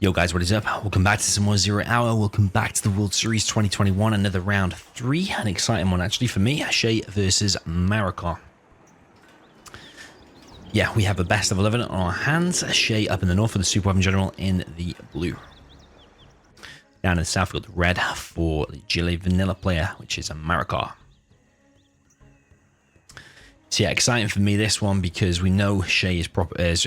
Yo guys, what is up? Welcome back to some more Zero Hour. Welcome back to the World Series 2021, another round 3, an exciting one actually for me, Shaye versus Marakar. Yeah, we have a best of 11 on our hands, Shaye up in the north for the Super Weapon General in the blue. Down in the south we've got the red for the Chile vanilla player, which is a Marakar. So yeah, exciting for me this one because we know Shaye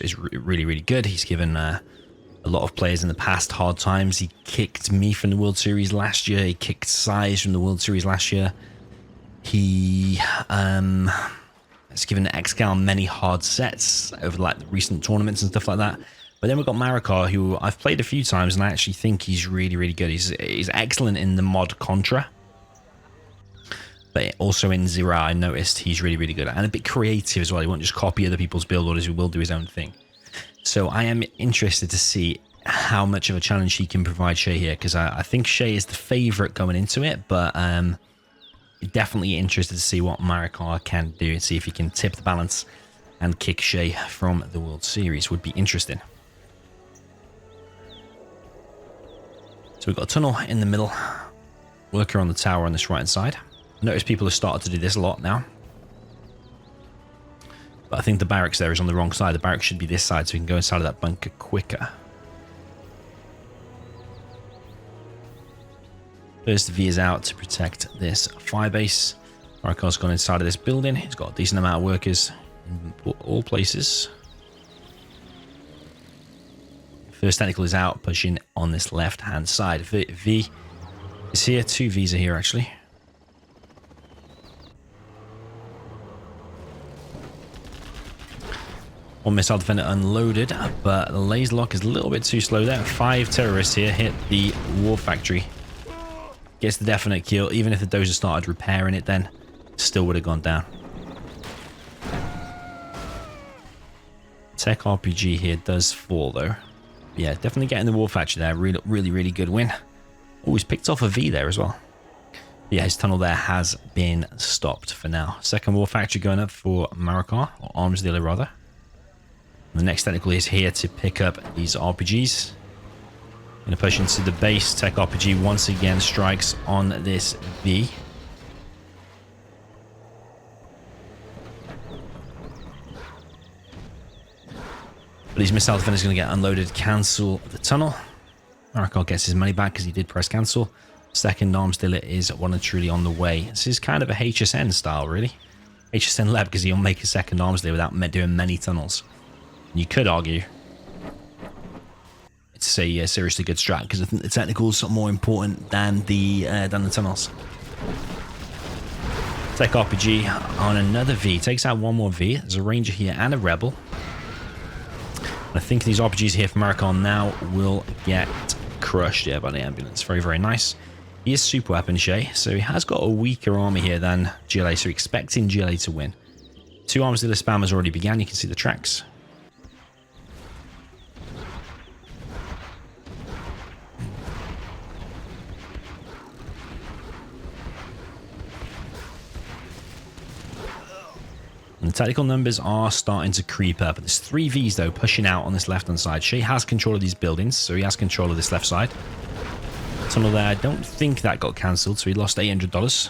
is really good. He's given a lot of players in the past hard times. He kicked me from the World Series last year. He kicked Size from the World Series last year. He has given Xcal many hard sets over like the recent tournaments and stuff like that. But then we've got Marakar, who I've played a few times, and I actually think he's really good. He's excellent in the mod Contra. But also in Zero, I noticed he's really good. And a bit creative as well. He won't just copy other people's build orders. He will do his own thing. So I am interested to see how much of a challenge he can provide Shaye here, because I think Shaye is the favourite going into it, but definitely interested to see what Marakar can do and see if he can tip the balance and kick Shaye from the World Series. Would be interesting. So we've got a tunnel in the middle, worker on the tower on this right hand side. Notice people have started to do this a lot now. But I think the barracks there is on the wrong side. The barracks should be this side so we can go inside of that bunker quicker. First V is out to protect this firebase. Marakar's gone inside of this building. He's got a decent amount of workers in all places. First tentacle is out, pushing on this left-hand side. V is here. 2 Vs are here actually. One missile defender unloaded, but the laser lock is a little bit too slow there. 5 terrorists here hit the war factory. Gets the definite kill. Even if the dozer started repairing it, then still would have gone down. Tech RPG here does fall though. Yeah, definitely getting the war factory there. Really good win. Oh, he's picked off a V there as well. Yeah, his tunnel there has been stopped for now. Second war factory going up for Marakar, or arms dealer rather. The next technical is here to pick up these RPGs. Going to push into the base. Tech RPG once again strikes on this V. But these missile defenders are going to get unloaded. Cancel the tunnel. Marakar gets his money back because he did press cancel. Second arms dealer is well and truly on the way. This is kind of a HSN style, really. HSN led because he'll make a second arms dealer without doing many tunnels. You could argue it's a seriously good strat because I think the technicals are more important than the tunnels. Tech RPG on another V takes out one more V. There's a ranger here and a rebel. I think these RPGs here for Marakar now will get crushed by the ambulance. Very nice. He is super weapon Shaye, so he has got a weaker army here than GLA, so expecting GLA to win. 2 arms dealer spam has already began. You can see the tracks. And the tactical numbers are starting to creep up. There's 3 Vs though pushing out on this left hand side. Shaye has control of these buildings, so he has control of this left side. Tunnel there, I don't think that got cancelled, so he lost $800.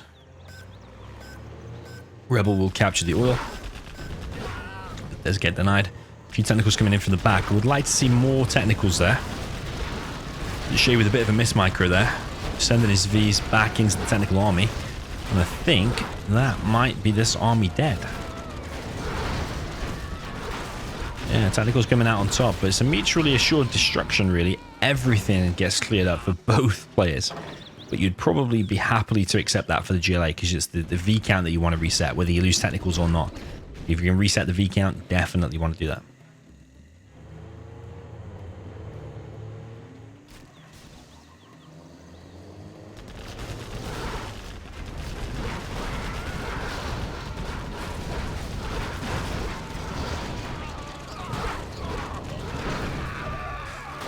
Rebel will capture the oil. It does get denied. A few technicals coming in from the back. I would like to see more technicals there. Shaye with a bit of a miss micro there, sending his Vs back into the technical army. And I think that might be this army dead. Yeah, tactical's coming out on top, but it's a mutually assured destruction, really. Everything gets cleared up for both players. But you'd probably be happily to accept that for the GLA, because it's the V count that you want to reset, whether you lose technicals or not. If you can reset the V count, definitely want to do that.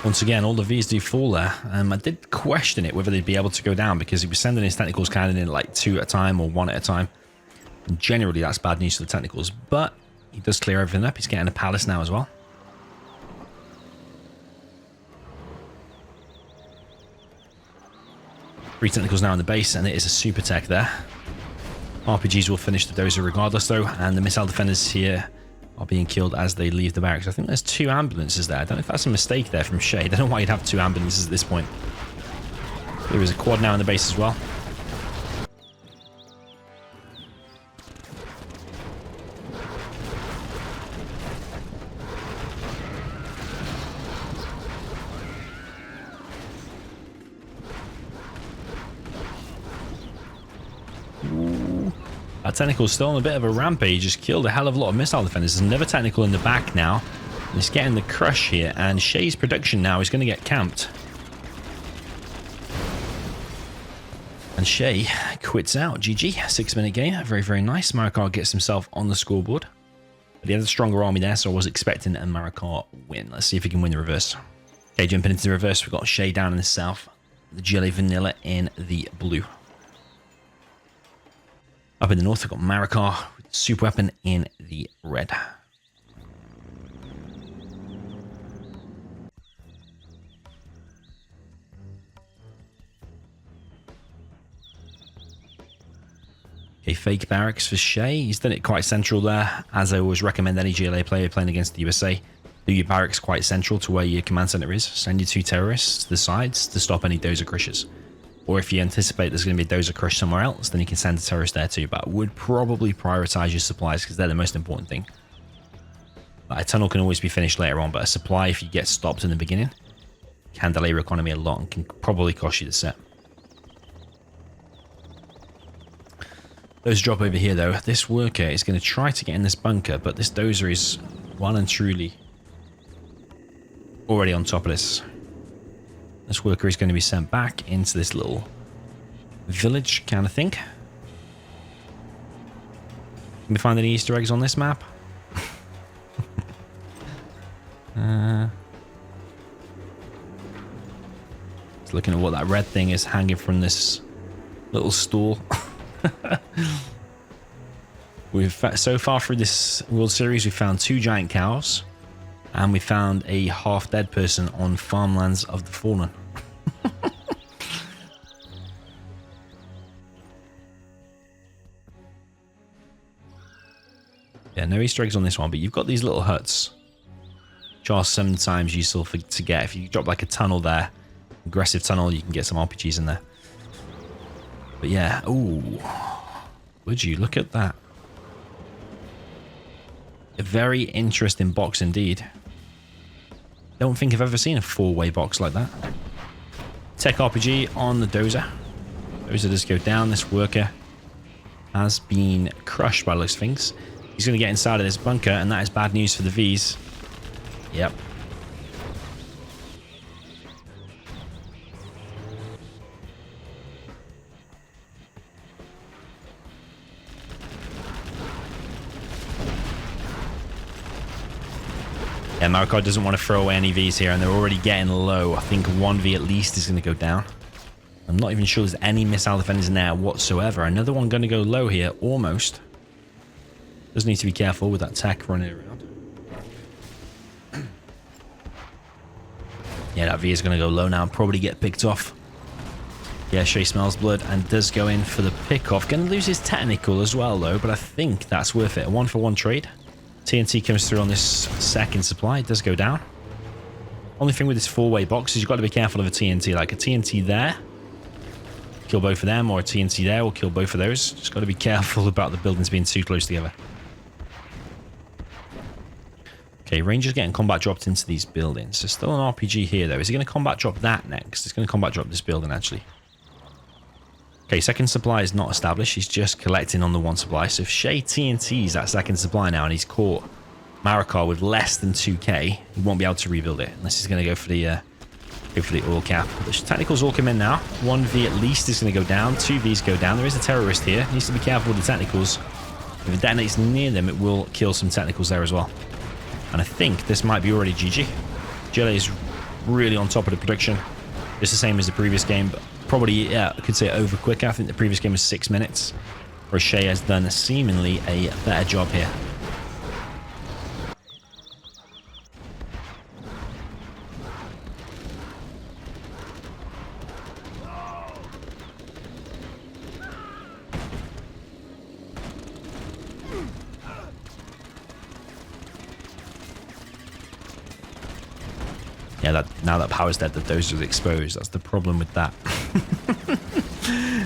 Once again, all the Vs do fall there. I did question it whether they'd be able to go down because he was sending his technicals kind of in like 2 at a time or 1 at a time. And generally, that's bad news for the technicals, but he does clear everything up. He's getting a palace now as well. 3 tentacles now in the base, and it is a super tech there. RPGs will finish the dozer regardless, though, and the missile defenders here are being killed as they leave the barracks. I think there's 2 ambulances there. I don't know if that's a mistake there from Shaye. I don't know why you'd have 2 ambulances at this point. There is a quad now in the base as well. That tentacle's still on a bit of a rampage. Just killed a hell of a lot of missile defenders. There's another tentacle in the back now. It's getting the crush here, and Shaye's production now is going to get camped. And Shaye quits out. GG. 6-minute game. Very, very nice. Marakar gets himself on the scoreboard. But he has a stronger army there, so I was expecting a Marakar win. Let's see if he can win the reverse. Okay, jumping into the reverse, we've got Shaye down in the south. The GLA Vanilla in the blue. Up in the north, we've got Marakar, super weapon in the red. Okay, fake barracks for Shaye. He's done it quite central there. As I always recommend any GLA player playing against the USA, do your barracks quite central to where your command center is. Send your 2 terrorists to the sides to stop any dozer crushes. Or if you anticipate there's going to be a dozer crush somewhere else, then you can send a terrorist there too. But I would probably prioritize your supplies because they're the most important thing. But a tunnel can always be finished later on, but a supply, if you get stopped in the beginning, can delay your economy a lot and can probably cost you the set. Those drop over here though. This worker is going to try to get in this bunker, but this dozer is well and truly already on top of this. This worker is going to be sent back into this little village kind of thing. Can we find any Easter eggs on this map? Just looking at what that red thing is hanging from this little stool. So far through this World Series, we found 2 giant cows. And we found a half-dead person on farmlands of the fallen. Yeah, no Easter eggs on this one, but you've got these little huts, which are sometimes useful to get. If you drop like a tunnel there, aggressive tunnel, you can get some RPGs in there. But yeah, ooh, would you look at that? A very interesting box indeed. Don't think I've ever seen a 4-way box like that. Tech RPG on the dozer. Dozer does go down. This worker has been crushed by those things. He's going to get inside of this bunker, and that is bad news for the Vs. Yep. Yeah, Marakar doesn't want to throw away any Vs here, and they're already getting low. I think 1 V at least is going to go down. I'm not even sure there's any missile defenders in there whatsoever. Another one going to go low here, almost. Does need to be careful with that tech running around. Yeah, that V is going to go low now and probably get picked off. Yeah, Shaye smells blood and does go in for the pick-off. Going to lose his technical as well, though, but I think that's worth it. A 1-for-1 trade. TNT comes through on this second supply. It does go down. Only thing with this 4-way box is you've got to be careful of a TNT. Like a TNT there, kill both of them, or a TNT there will kill both of those. Just got to be careful about the buildings being too close together. Okay, Ranger's getting combat dropped into these buildings. There's still an RPG here, though. Is he going to combat drop that next? He's going to combat drop this building, actually. Okay, second supply is not established. He's just collecting on the 1 supply. So if Shaye TNT's that second supply now and he's caught Marakar with less than 2k, he won't be able to rebuild it unless he's going to go for the oil cap. The technicals all come in now. 1 V at least is going to go down. 2 Vs go down. There is a terrorist here. Needs to be careful with the technicals. If it detonates near them, it will kill some technicals there as well. And I think this might be already GG. GLA is really on top of the production. Just the same as the previous game, but probably, yeah, I could say over quicker. I think the previous game was 6 minutes, whereas Shaye has done seemingly a better job here. Yeah, now that power's dead, the dozer is exposed. That's the problem with that.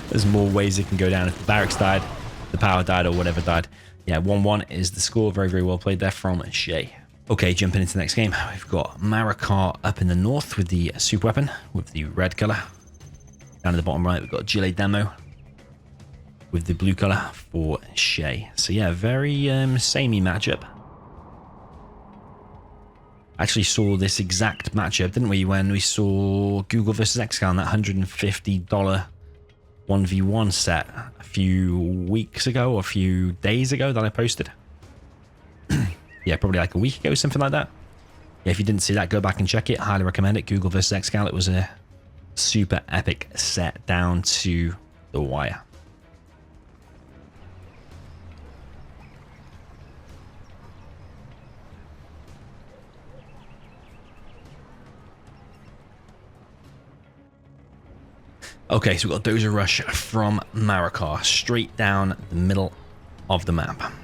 There's more ways it can go down. If the barracks died, the power died, or whatever died. Yeah, 1-1 is the score. Very, very well played there from Shaye. Okay, jumping into the next game. We've got Marakar up in the north with the super weapon, with the red color. Down at the bottom right, we've got Gilet Demo with the blue color for Shaye. So yeah, very samey matchup. Actually saw this exact matchup, didn't we, when we saw Google versus Xcal on that $150 1v1 set a few weeks ago or a few days ago that I posted. Yeah, probably like a week ago, something like that. Yeah, if you didn't see that, go back and check it. Highly recommend it. Google versus Xcal. It was a super epic set down to the wire. Okay, so we've got Dozer Rush from Marakar, straight down the middle of the map.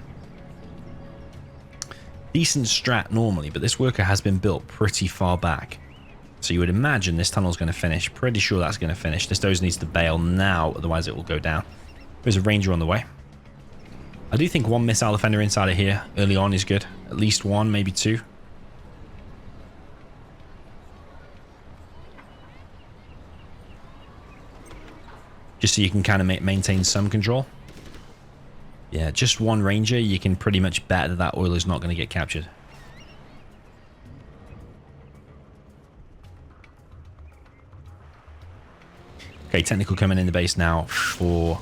Decent strat normally, but this worker has been built pretty far back. So you would imagine this tunnel's going to finish. Pretty sure that's going to finish. This Dozer needs to bail now, otherwise it will go down. There's a Ranger on the way. I do think one missile defender inside of here early on is good. At least one, maybe two. Just so you can kind of maintain some control. Yeah, just one Ranger, you can pretty much bet that that oil is not going to get captured. Okay, technical coming in the base now for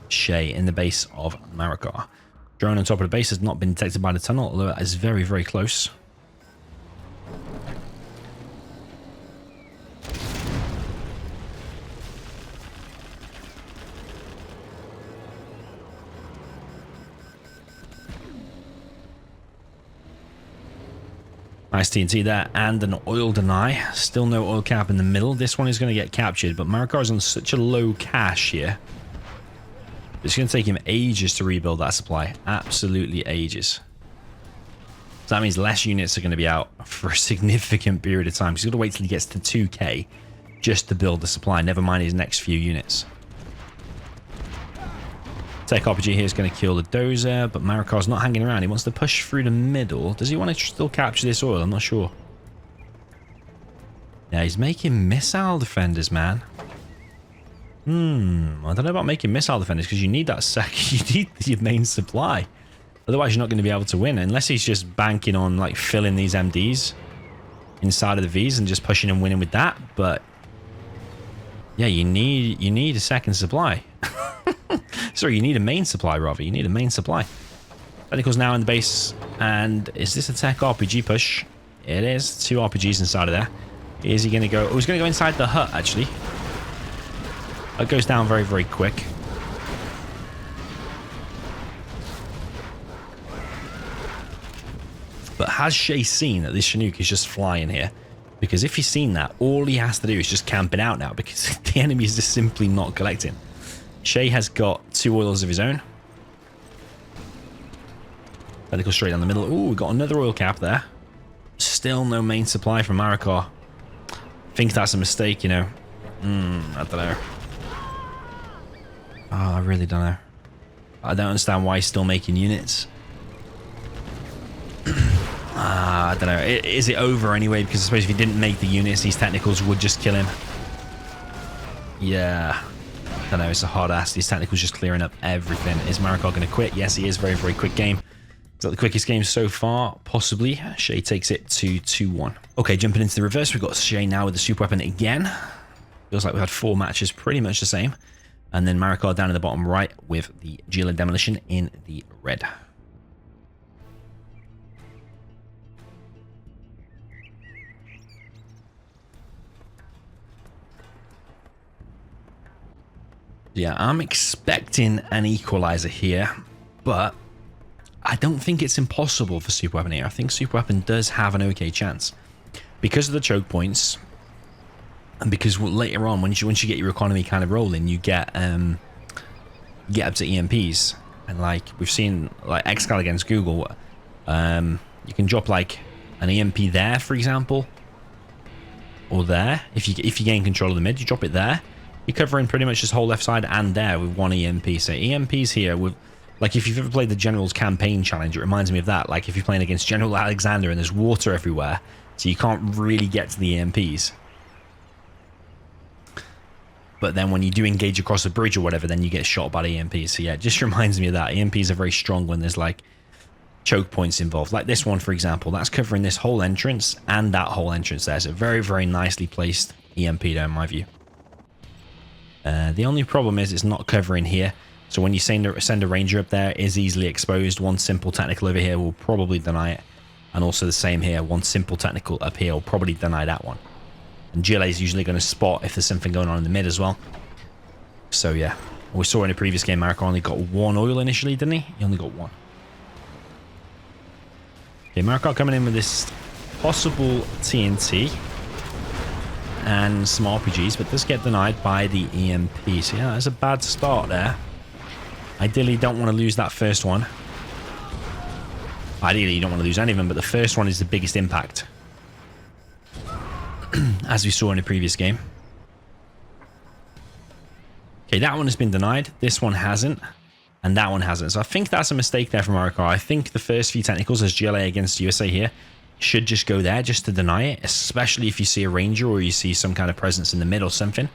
Shaye in the base of Marakar. Drone on top of the base has not been detected by the tunnel, although it is very, very close. Nice TNT there, and an oil deny. Still no oil cap in the middle. This one is going to get captured, but Marakar is on such a low cash here. It's going to take him ages to rebuild that supply. Absolutely ages. So that means less units are going to be out for a significant period of time. He's got to wait till he gets to 2k just to build the supply, never mind his next few units. Tech RPG here is going to kill the Dozer, but Marakar's not hanging around. He wants to push through the middle. Does he want to still capture this oil? I'm not sure. Yeah, he's making missile defenders, man. I don't know about making missile defenders, because you need that you need your main supply. Otherwise, you're not going to be able to win, unless he's just banking on like filling these MDs inside of the Vs and just pushing and winning with that. But yeah, you need a second supply. Sorry, you need a main supply, rather. You need a main supply. Technical's now in the base, and is this a tech RPG push? It is. 2 RPGs inside of there. Is he going to go? Oh, he's going to go inside the hut, actually. It goes down very, very quick. But has Shaye seen that this Chinook is just flying here? Because if he's seen that, all he has to do is just camp it out now, because the enemy is just simply not collecting. Shaye has got 2 oils of his own. Technical straight down the middle. Ooh, we got another oil cap there. Still no main supply from Marakar. I think that's a mistake, you know. I don't know. Oh, I really don't know. I don't understand why he's still making units. I don't know. Is it over anyway? Because I suppose if he didn't make the units, these technicals would just kill him. Yeah. I don't know. It's a hard ass. These technicals just clearing up everything. Is Marakar going to quit? Yes, he is. Very, very quick game. Is that the quickest game so far? Possibly. Shaye takes it to 2-1. Okay, jumping into the reverse. We've got Shaye now with the super weapon again. Feels like we had 4 matches pretty much the same. And then Marakar down in the bottom right with the Gila Demolition in the red. Yeah, I'm expecting an equalizer here, but I don't think it's impossible for Super Weapon here. I think Super Weapon does have an okay chance because of the choke points, and because later on, once you get your economy kind of rolling, you get up to EMPs, and like we've seen, like Xcal against Google, you can drop like an EMP there, for example, or there. If you gain control of the mid, you drop it there. You're covering pretty much this whole left side and there with one EMP. So EMPs here with, like, if you've ever played the General's Campaign Challenge, it reminds me of that. Like if you're playing against General Alexander and there's water everywhere, so you can't really get to the EMPs. But then when you do engage across a bridge or whatever, then you get shot by the EMPs. So yeah, it just reminds me of that. EMPs are very strong when there's like choke points involved. Like this one, for example, that's covering this whole entrance and that whole entrance there. So very, very nicely placed EMP there in my view. The only problem is it's not covering here. So when you send a ranger up there, it is easily exposed. One simple technical over here will probably deny it. And also the same here. One simple technical up here will probably deny that one. And GLA is usually going to spot if there's something going on in the mid as well. So yeah, we saw in the previous game, Marakar only got one oil initially, didn't he? He only got one. Okay, Marakar coming in with this possible TNT and some RPGs, but does get denied by the EMP. So yeah, that's a bad start there. Ideally, you don't want to lose that first one. Ideally, you don't want to lose any of them, but the first one is the biggest impact. As we saw in the previous game. Okay, that one has been denied. This one hasn't. And that one hasn't. So I think that's a mistake there from Marakar. I think the first few technicals as GLA against USA here should just go there just to deny it. Especially if you see a ranger or you see some kind of presence in the mid or something.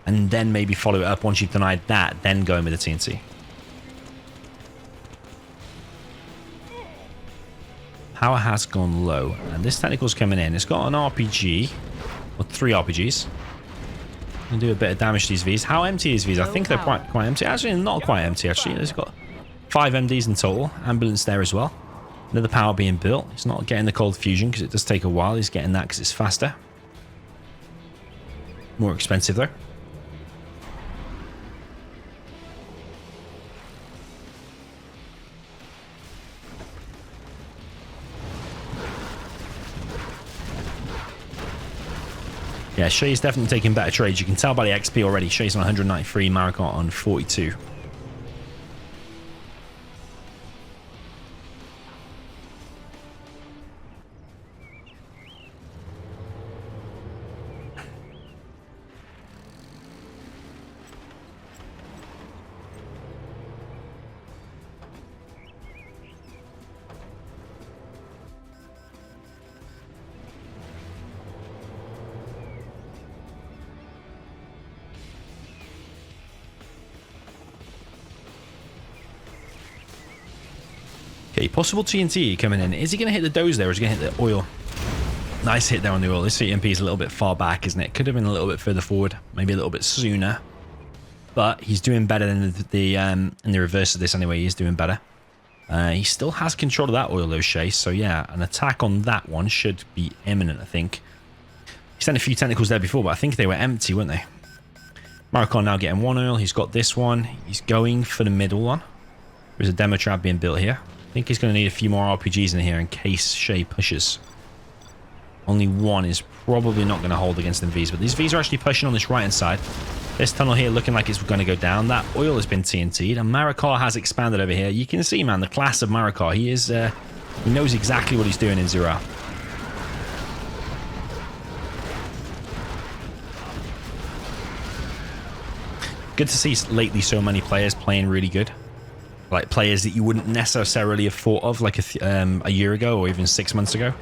And then maybe follow it up once you've denied that. Then go in with the TNT. Power has gone low, and this technical's coming in. It's got an RPG, or 3 RPGs. Gonna do a bit of damage to these Vs. How empty are these Vs? I think they're quite empty. Actually, not quite empty. Actually, it's got 5 MDs in total. Ambulance there as well. Another power being built. He's not getting the cold fusion because it does take a while. He's getting that because it's faster. More expensive though. Yeah, Shaye's definitely taking better trades. You can tell by the XP already. Shaye's on 193, Marakar on 42. Okay, possible TNT coming in. Is he going to hit the doze there or is he going to hit the oil? Nice hit there on the oil. This EMP is a little bit far back, isn't it? Could have been a little bit further forward. Maybe a little bit sooner. But he's doing better than in the reverse of this anyway. He's doing better. He still has control of that oil though, Shaye. So yeah, an attack on that one should be imminent, I think. He sent a few technicals there before, but I think they were empty, weren't they? Marakar now getting 1 oil. He's got this one. He's going for the middle one. There's a demo trap being built here. I think he's going to need a few more RPGs in here in case Shaye pushes. Only one is probably not going to hold against them Vs, but these Vs are actually pushing on this right-hand side. This tunnel here looking like it's going to go down. That oil has been TNT'd, and Marakar has expanded over here. You can see, man, the class of Marakar. He is, he knows exactly what he's doing in 0. Good to see lately so many players playing really good. Like players that you wouldn't necessarily have thought of like a year ago or even 6 months ago.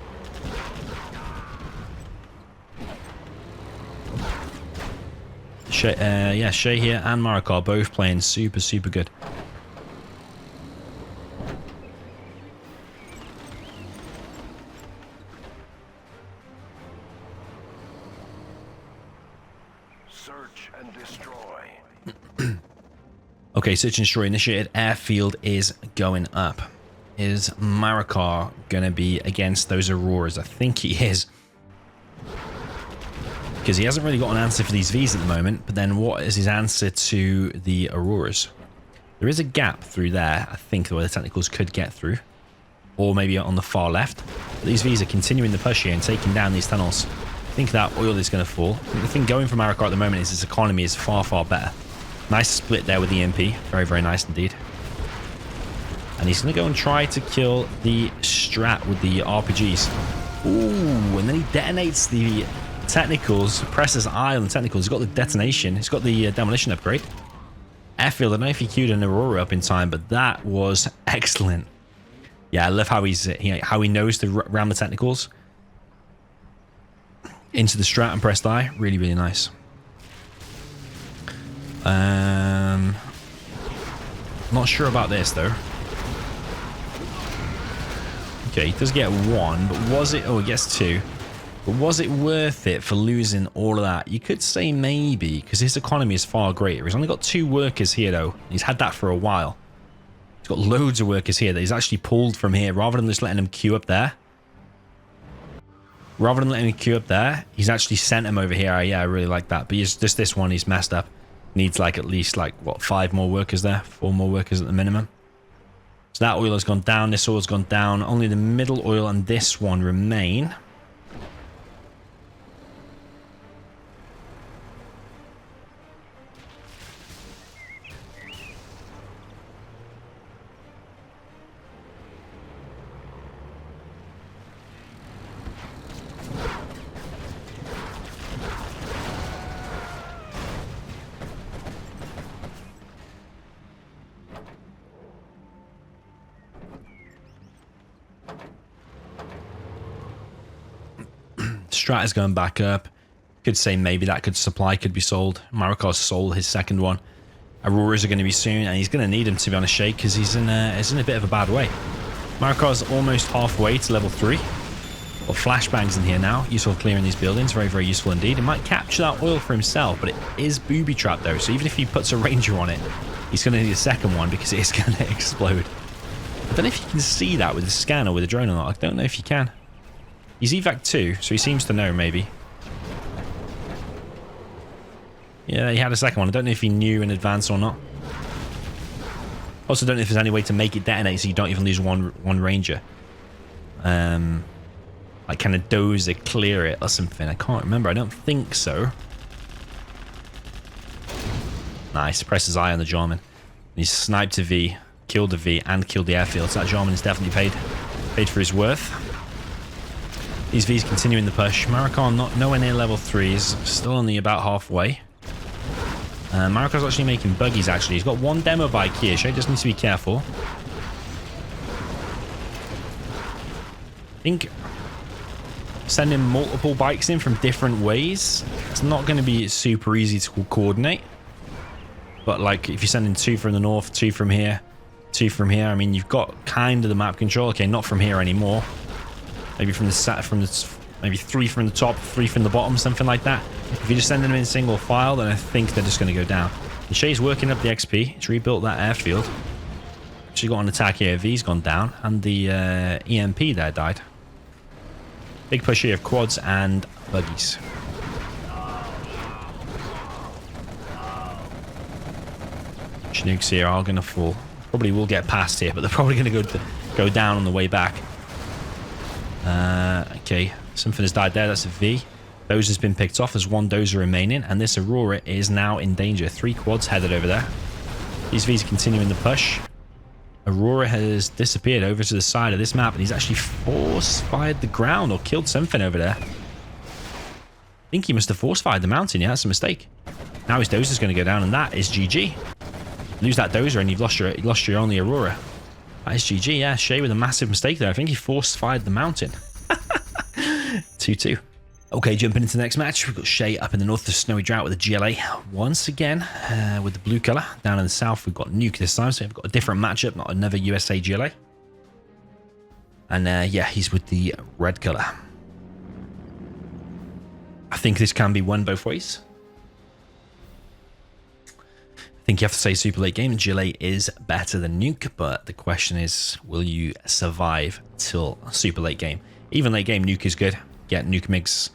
Yeah, Shaye here and Marakar both playing super, super good. Search and destroy. Okay, search and destroy initiated. Airfield is going up. Is Marakar going to be against those Auroras? I think he is. Because he hasn't really got an answer for these Vs at the moment. But then what is his answer to the Auroras? There is a gap through there, I think, where the technicals could get through. Or maybe on the far left. But these Vs are continuing the push here and taking down these tunnels. I think that oil is going to fall. I think the thing going for Marakar at the moment is his economy is far, far better. Nice split there with the EMP. Very, very nice indeed. And he's going to go and try to kill the strat with the RPGs. Ooh, and then he detonates the technicals, presses I on the technicals. He's got the detonation. He's got the demolition upgrade. Airfield, I don't know if he queued an Aurora up in time, but that was excellent. Yeah, I love how how he knows to ram the technicals into the strat and pressed I. Really, really nice. Not sure about this though. Okay, he does get one, but was it? Oh, he gets two. But was it worth it for losing all of that? You could say maybe, because his economy is far greater. He's only got 2 workers here though. He's had that for a while. He's got loads of workers here that he's actually pulled from here rather than just letting them queue up there. Rather than letting him queue up there, he's actually sent him over here. Yeah, I really like that. But he's just this one, he's messed up. Needs like at least like, what, 5 more workers there? 4 more workers at the minimum. So that oil has gone down. This oil's gone down. Only the middle oil and this one remain. Strat is going back up. Could say maybe that supply could be sold. Marakar's sold his second one. Auroras are going to be soon, and he's going to need him, to be honest, Shaye, because he's in a bit of a bad way. Marakar's almost halfway to level 3. Got flashbangs in here now. Useful clearing these buildings. Very, very useful indeed. It might capture that oil for himself, but it is booby trapped though. So even if he puts a ranger on it, he's going to need a second one because it is going to explode. I don't know if you can see that with the scan or with the drone or not. I don't know if you can. He's evac 2, so he seems to know, maybe. Yeah, he had a second one. I don't know if he knew in advance or not. Also, don't know if there's any way to make it detonate so you don't even lose one ranger. Like, kind of doze it, clear it, or something. I can't remember. I don't think so. Nice. Presses I on the Jarman. He's sniped a V, killed a V, and killed the airfield. So that Jarman is definitely paid for his worth. These V's continuing the push. Marakar not nowhere near level 3s, still only about halfway. Marakar's actually making buggies, actually. He's got 1 demo bike here, so he just needs to be careful. I think sending multiple bikes in from different ways, it's not going to be super easy to coordinate. But like, if you're sending 2 from the north, 2 from here, 2 from here, I mean, you've got kind of the map control. Okay, not from here anymore. Maybe maybe 3 from the top, 3 from the bottom, something like that. If you just send them in single file, then I think they're just going to go down. And Shaye's working up the XP. It's rebuilt that airfield. Actually got an attack here. V's gone down, and the EMP there died. Big push here of quads and buggies. Chinooks here are going to fall. Probably will get past here, but they're probably going to go down on the way back. Okay, something has died there. That's a V. Dozer's been picked off. There's 1 dozer remaining, and this Aurora is now in danger. 3 quads headed over there. These V's continuing the push. Aurora has disappeared over to the side of this map, and he's actually force-fired the ground or killed something over there. I think he must have force-fired the mountain. Yeah, that's a mistake. Now his dozer's going to go down, and that is GG. Lose that dozer, and you've lost your only Aurora. That is GG, yeah. Shaye with a massive mistake there. I think he force-fired the mountain. 2-2. Okay, jumping into the next match. We've got Shaye up in the north of Snowy Drought with a GLA. Once again, with the blue colour. Down in the south, we've got Nuke this time. So we've got a different matchup, not another USA GLA. And yeah, he's with the red colour. I think this can be won both ways. I think you have to say super late game. GLA is better than Nuke, but the question is, will you survive till super late game? Even late game, Nuke is good. Get Nuke MiGs,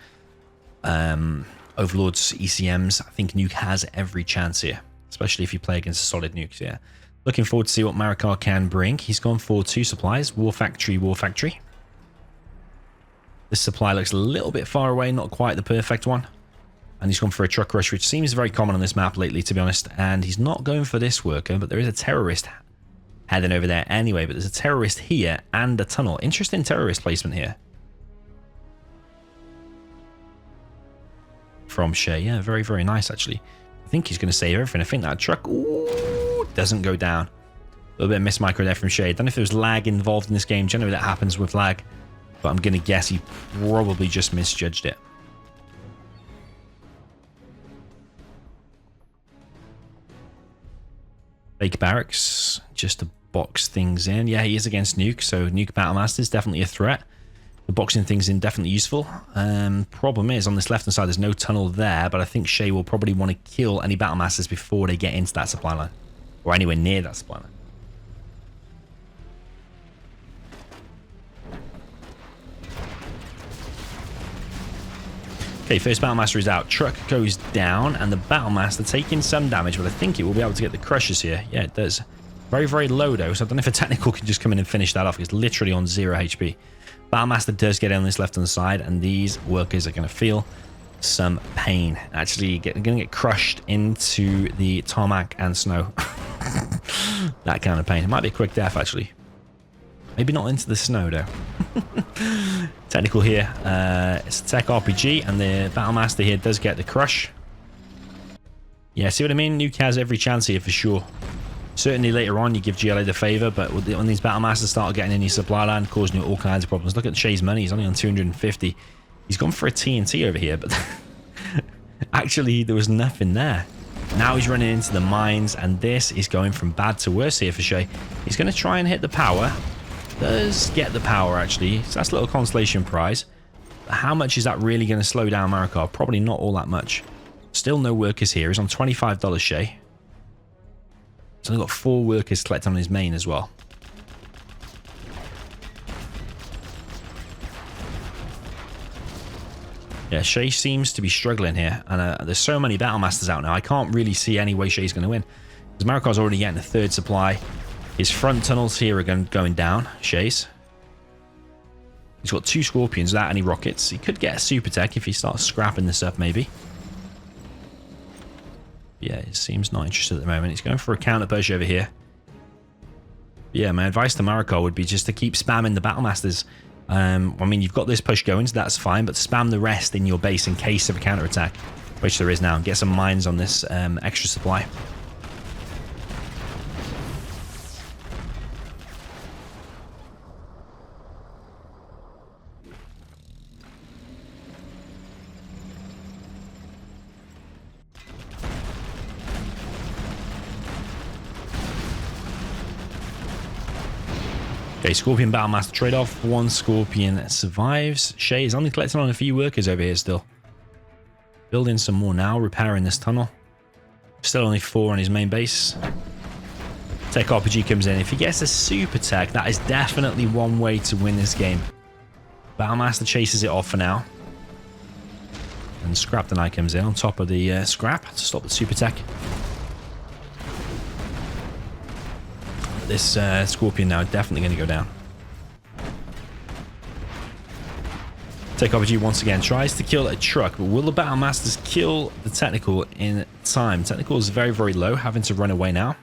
Overlords, ECMs. I think Nuke has every chance here, especially if you play against solid nukes. Yeah, looking forward to see what Marakar can bring. He's gone for 2 supplies: War Factory, War Factory. This supply looks a little bit far away, not quite the perfect one. And he's gone for a truck rush, which seems very common on this map lately, to be honest. And he's not going for this worker, but there is a terrorist heading over there anyway. But there's a terrorist here and a tunnel. Interesting terrorist placement here. from Shaye. Yeah, very, very nice, actually. I think he's going to save everything. I think that truck doesn't go down. A little bit of miss micro there from Shaye. I don't know if there was lag involved in this game. Generally, that happens with lag. But I'm going to guess he probably just misjudged it. Fake barracks, just to box things in. Yeah, he is against Nuke, so Nuke Battlemaster is definitely a threat. The boxing things in definitely useful. Problem is, on this left-hand side, there's no tunnel there, but I think Shaye will probably want to kill any Battlemasters before they get into that supply line. Or anywhere near that supply line. Okay, first Battlemaster is out. Truck goes down, and the Battlemaster taking some damage, but I think it will be able to get the Crushers here. Yeah, it does. Very, very low, though, so I don't know if a technical can just come in and finish that off. It's literally on 0 HP. Battlemaster does get in on this left-hand side, and these workers are going to feel some pain. Actually, going to get crushed into the tarmac and snow. That kind of pain. It might be a quick death, actually. Maybe not into the snow, though. Technical here. It's a tech RPG, and the Battlemaster here does get the crush. Yeah, see what I mean? Nuke has every chance here for sure. Certainly later on you give GLA the favour, but when these Battlemasters start getting in your supply line, causing you all kinds of problems. Look at Shaye's money. He's only on 250. He's gone for a TNT over here, but actually there was nothing there. Now he's running into the mines, and this is going from bad to worse here for Shaye. He's going to try and hit the power. Does get the power, actually. So that's a little consolation prize. But how much is that really going to slow down Marakar? Probably not all that much. Still no workers here. He's on $25, Shaye. He's only got 4 workers collected on his main as well. Yeah, Shaye seems to be struggling here. And there's so many Battlemasters out now. I can't really see any way Shaye's going to win. Because Marakar's already getting a 3rd supply. His front tunnels here are going down. Shaye's. He's got 2 Scorpions without any rockets. He could get a super tech if he starts scrapping this up, maybe. Yeah, it seems not interested at the moment. He's going for a counter push over here. Yeah, my advice to Marakar would be just to keep spamming the Battlemasters. I mean, you've got this push going, so that's fine, but spam the rest in your base in case of a counter attack, which there is now, and get some mines on this extra supply. Okay, Scorpion Battlemaster trade-off. 1 Scorpion survives. Shaye is only collecting on a few workers over here still. Building some more now, repairing this tunnel. Still only 4 on his main base. Tech RPG comes in. If he gets a super tech, that is definitely one way to win this game. Battlemaster chases it off for now. And Scrap the Knight comes in on top of the Scrap to stop the super tech. This Scorpion now definitely going to go down. Tech RPG once again tries to kill a truck, but will the Battlemasters kill the Technical in time? Technical is very, very low, having to run away now.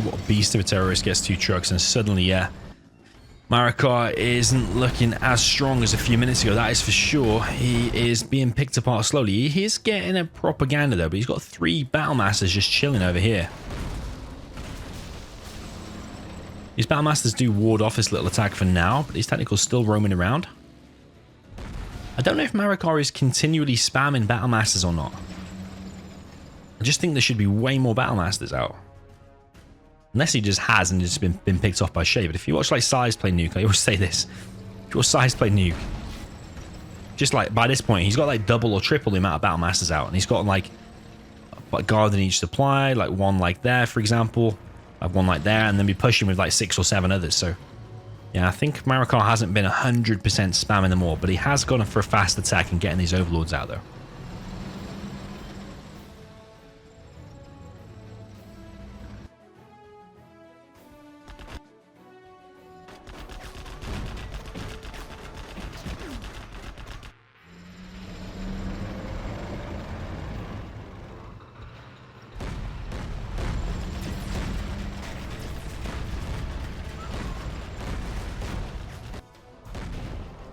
What a beast of a terrorist gets 2 trucks, and suddenly, yeah, Marakar isn't looking as strong as a few minutes ago, that is for sure. He is being picked apart slowly. He is getting a propaganda though, but he's got 3 Battlemasters just chilling over here. These Battlemasters do ward off this little attack for now, but these Technicals still roaming around. I don't know if Marakar is continually spamming Battlemasters or not. I just think there should be way more Battlemasters out. Unless he just has and just been picked off by Shaye. But if you watch like Size play Nuke, I always say this. If you watch Size play Nuke, just like by this point, he's got like double or triple the amount of Battlemasters out. And he's got like guard in each supply, like 1 like there, for example. have one like there, and then be pushing with like 6 or 7 others. So yeah, I think Marakar hasn't been 100% spamming them all, but he has gone for a fast attack and getting these overlords out though.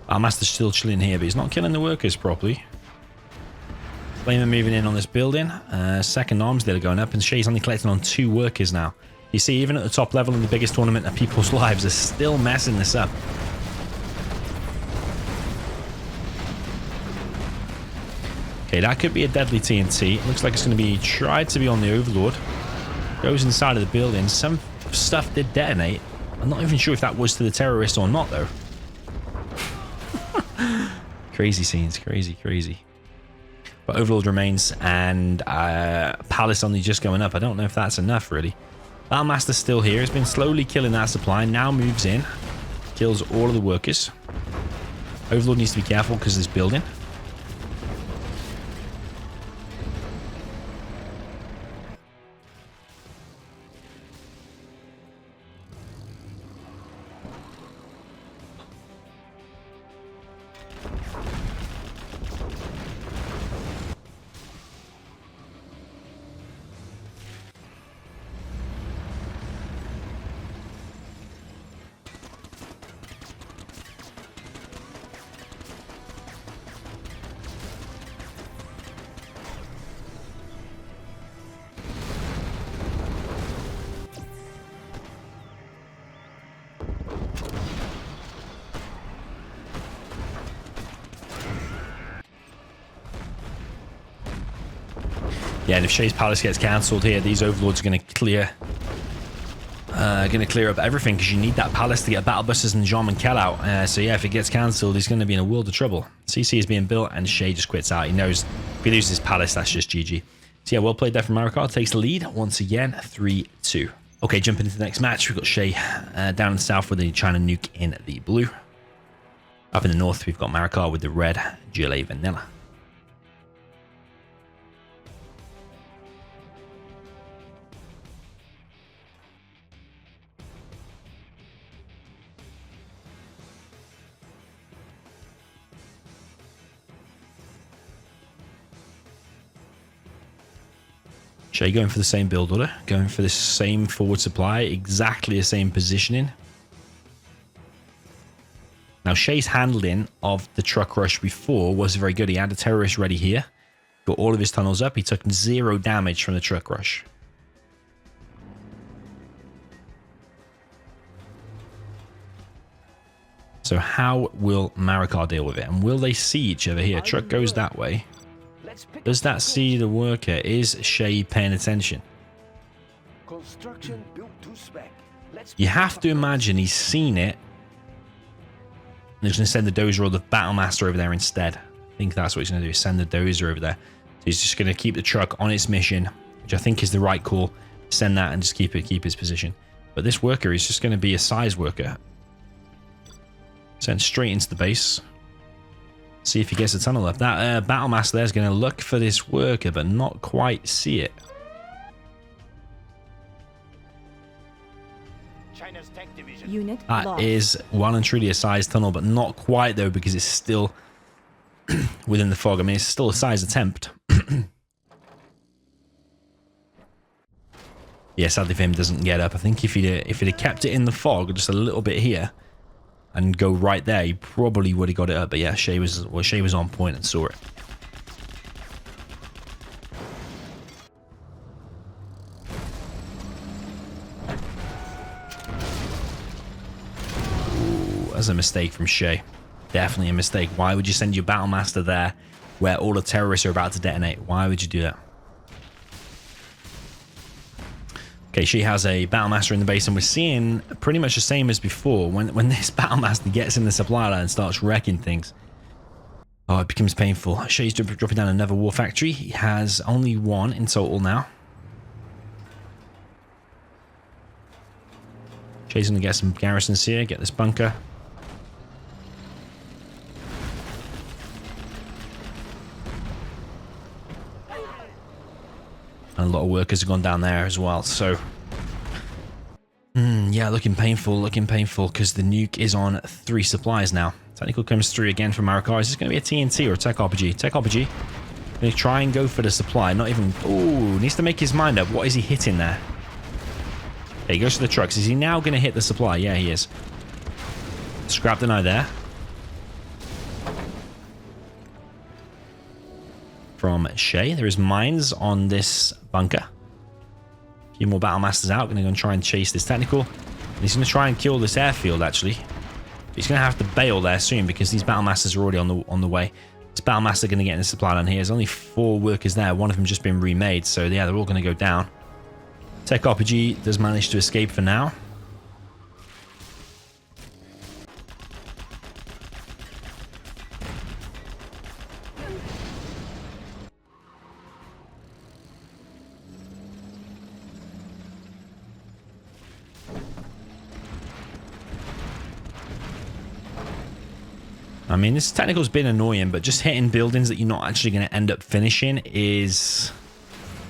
Our master's still chilling here, but he's not killing the workers properly. Flamer moving in on this building. Second arms dealer going up, and Shaye's only collecting on 2 workers now. You see, even at the top level in the biggest tournament of people's lives, they're still messing this up. Okay, that could be a deadly TNT. It looks like it's going to be tried to be on the Overlord. Goes inside of the building. Some stuff did detonate. I'm not even sure if that was to the terrorists or not, though. Crazy scenes, crazy. But Overlord remains, and Palace only just going up. I don't know if that's enough, really. Battlemaster's still here. He's been slowly killing that supply. Now moves in. Kills all of the workers. Overlord needs to be careful because of this building. Yeah, and if Shaye's Palace gets cancelled here, these Overlords are going to clear up everything, because you need that Palace to get Battle Busters and Jean and Kell out. So yeah, if it gets cancelled, he's going to be in a world of trouble. CC is being built, and Shaye just quits out. He knows if he loses his Palace, that's just GG. So yeah, well played there from Marakar. Takes the lead once again, 3-2. Okay, jumping into the next match, we've got Shaye down in the south with the China Nuke in the blue. Up in the north, we've got Marakar with the red GLA Vanilla. Shaye going for the same build order, going for the same forward supply, exactly the same positioning. Now Shaye's handling of the truck rush before was very good. He had a terrorist ready here, got all of his tunnels up. He took 0 damage from the truck rush. So how will Marakar deal with it? And will they see each other here? Truck goes that way. Does that see the worker? Is Shaye paying attention? You have to imagine he's seen it. And he's going to send the dozer or the Battlemaster over there instead. I think that's what he's going to do, send the dozer over there. So he's just going to keep the truck on its mission, which I think is the right call. Send that and just keep his position. But this worker is just going to be a size worker. Sent straight into the base. See if he gets a tunnel up. That Battlemaster there is going to look for this worker, but not quite see it. China's tech division. Unit That lost. is well and truly a size tunnel, but not quite though, because it's still within the fog. I mean, it's still a size attempt. Yeah, sadly for him, doesn't get up. I think if he'd have kept it in the fog just a little bit here and go right there, he probably would have got it up. But yeah, Shaye was on point and saw it. Ooh, that's a mistake from Shaye. Definitely a mistake. Why would you send your Battlemaster there where all the terrorists are about to detonate? Why would you do that? Okay, she has a Battlemaster in the base, and we're seeing pretty much the same as before. When this Battlemaster gets in the supply line and starts wrecking things, oh, it becomes painful. Shaye's dropping down another war factory. He has only 1 in total now. Shaye's going to get some garrisons here, get this bunker. And a lot of workers have gone down there as well, so... yeah, looking painful, because the nuke is on 3 supplies now. Technical comes through again from Marakar. Is this going to be a TNT or a Tech RPG? Tech RPG. Going to try and go for the supply. Not even... Ooh, needs to make his mind up. What is he hitting there? Okay, he goes for the trucks. Is he now going to hit the supply? Yeah, he is. Scrap deny there. From Shaye. There is mines on this bunker. A few more battle masters out. Going to go and try and chase this technical. And he's going to try and kill this airfield, actually. He's going to have to bail there soon because these battle masters are already on the way. This battle master going to get in the supply line here. There's only 4 workers there. One of them just been remade. So yeah, they're all going to go down. Tech RPG does manage to escape for now. I mean, this technical's been annoying, but just hitting buildings that you're not actually going to end up finishing is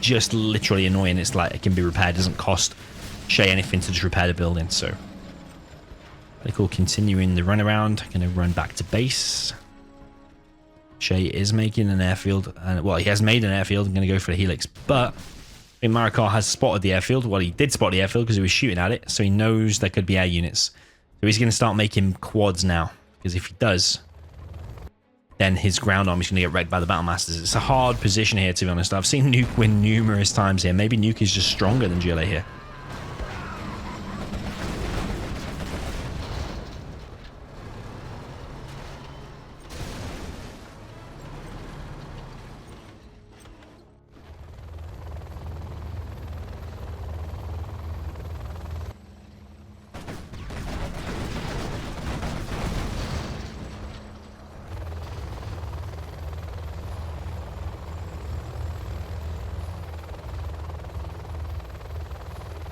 just literally annoying. It's like it can be repaired. It doesn't cost Shaye anything to just repair the building. So, technical continuing the runaround. Going to run back to base. Shaye is making an airfield. And, well, he has made an airfield. I'm going to go for the helix. But I think Marakar has spotted the airfield. Well, he did spot the airfield because he was shooting at it. So he knows there could be air units. So he's going to start making quads now. Because if he does, then his ground army is going to get wrecked by the battle masters. It's a hard position here, to be honest. I've seen Nuke win numerous times here. Maybe Nuke is just stronger than GLA here.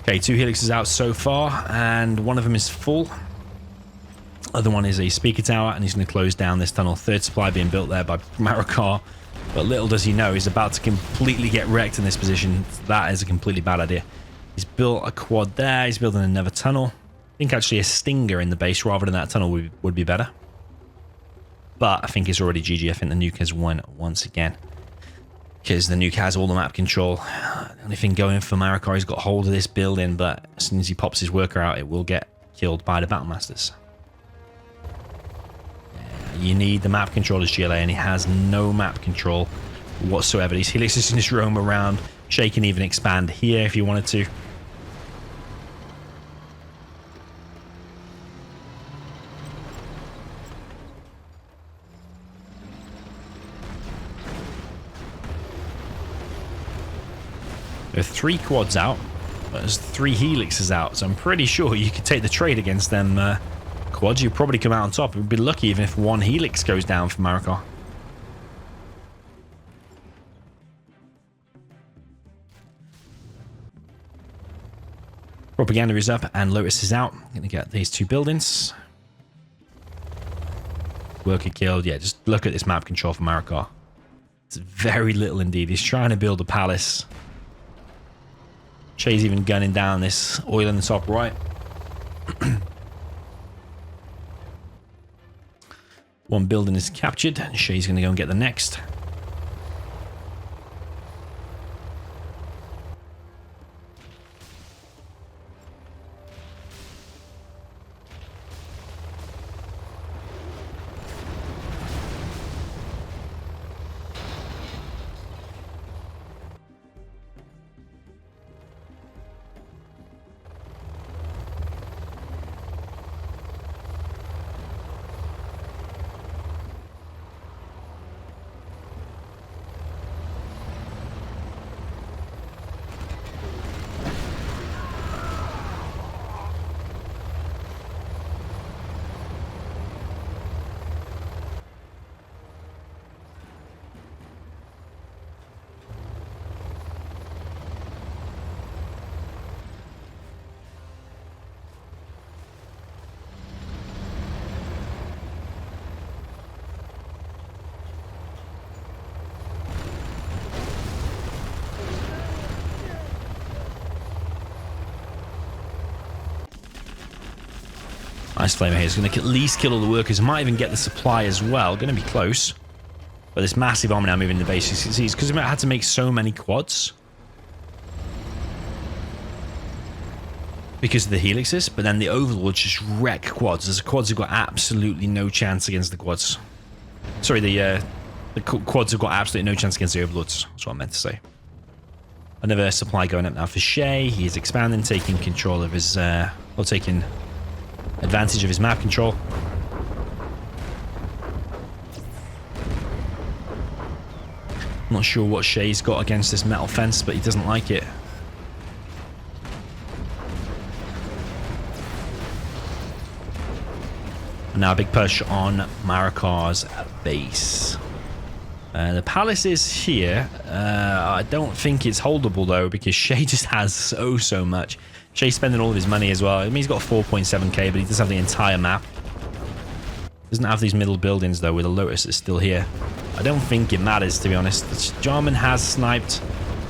Okay, 2 helixes out so far, and one of them is full. Other one is a speaker tower, and he's going to close down this tunnel. 3rd supply being built there by Marakar. But little does he know, he's about to completely get wrecked in this position. That is a completely bad idea. He's built a quad there. He's building another tunnel. I think actually a stinger in the base rather than that tunnel would be better. But I think it's already GG. I think the nuke has won once again. Because the nuke has all the map control. The only thing going for Marakar, he's got hold of this building, but as soon as he pops his worker out, it will get killed by the battle masters. Yeah, you need the map control as GLA, and he has no map control whatsoever. These helixes can just roam around. Shaye can even expand here if you wanted to. There are 3 quads out, but there's 3 helixes out, so I'm pretty sure you could take the trade against them quads. You'd probably come out on top. You'd be lucky even if 1 helix goes down for Marakar. Propaganda is up and Lotus is out. Going to get these 2 buildings. Worker killed. Yeah, just look at this map control for Marakar. It's very little indeed. He's trying to build a palace. Shaye's even gunning down this oil in the top right. One building is captured. Shaye's going to go and get the next. Nice flamer here. He's going to at least kill all the workers. Might even get the supply as well. Going to be close. But this massive army now moving the base. You see, because I had to make so many quads. Because of the helixes. But then the overlords just wreck quads. The quads have got absolutely no chance against the quads. Sorry, the quads have got absolutely no chance against the overlords. That's what I meant to say. Another supply going up now for Shaye. He is expanding, taking control of his... or taking advantage of his map control. Not sure what Shaye's got against this metal fence, but he doesn't like it. And now a big push on Marakar's base. The palace is here. I don't think it's holdable though, because Shaye just has so much. Shaye's spending all of his money as well. I mean, he's got 4.7k, but he does have the entire map. Doesn't have these middle buildings though, where the Lotus is still here. I don't think it matters, to be honest. The Jarman has sniped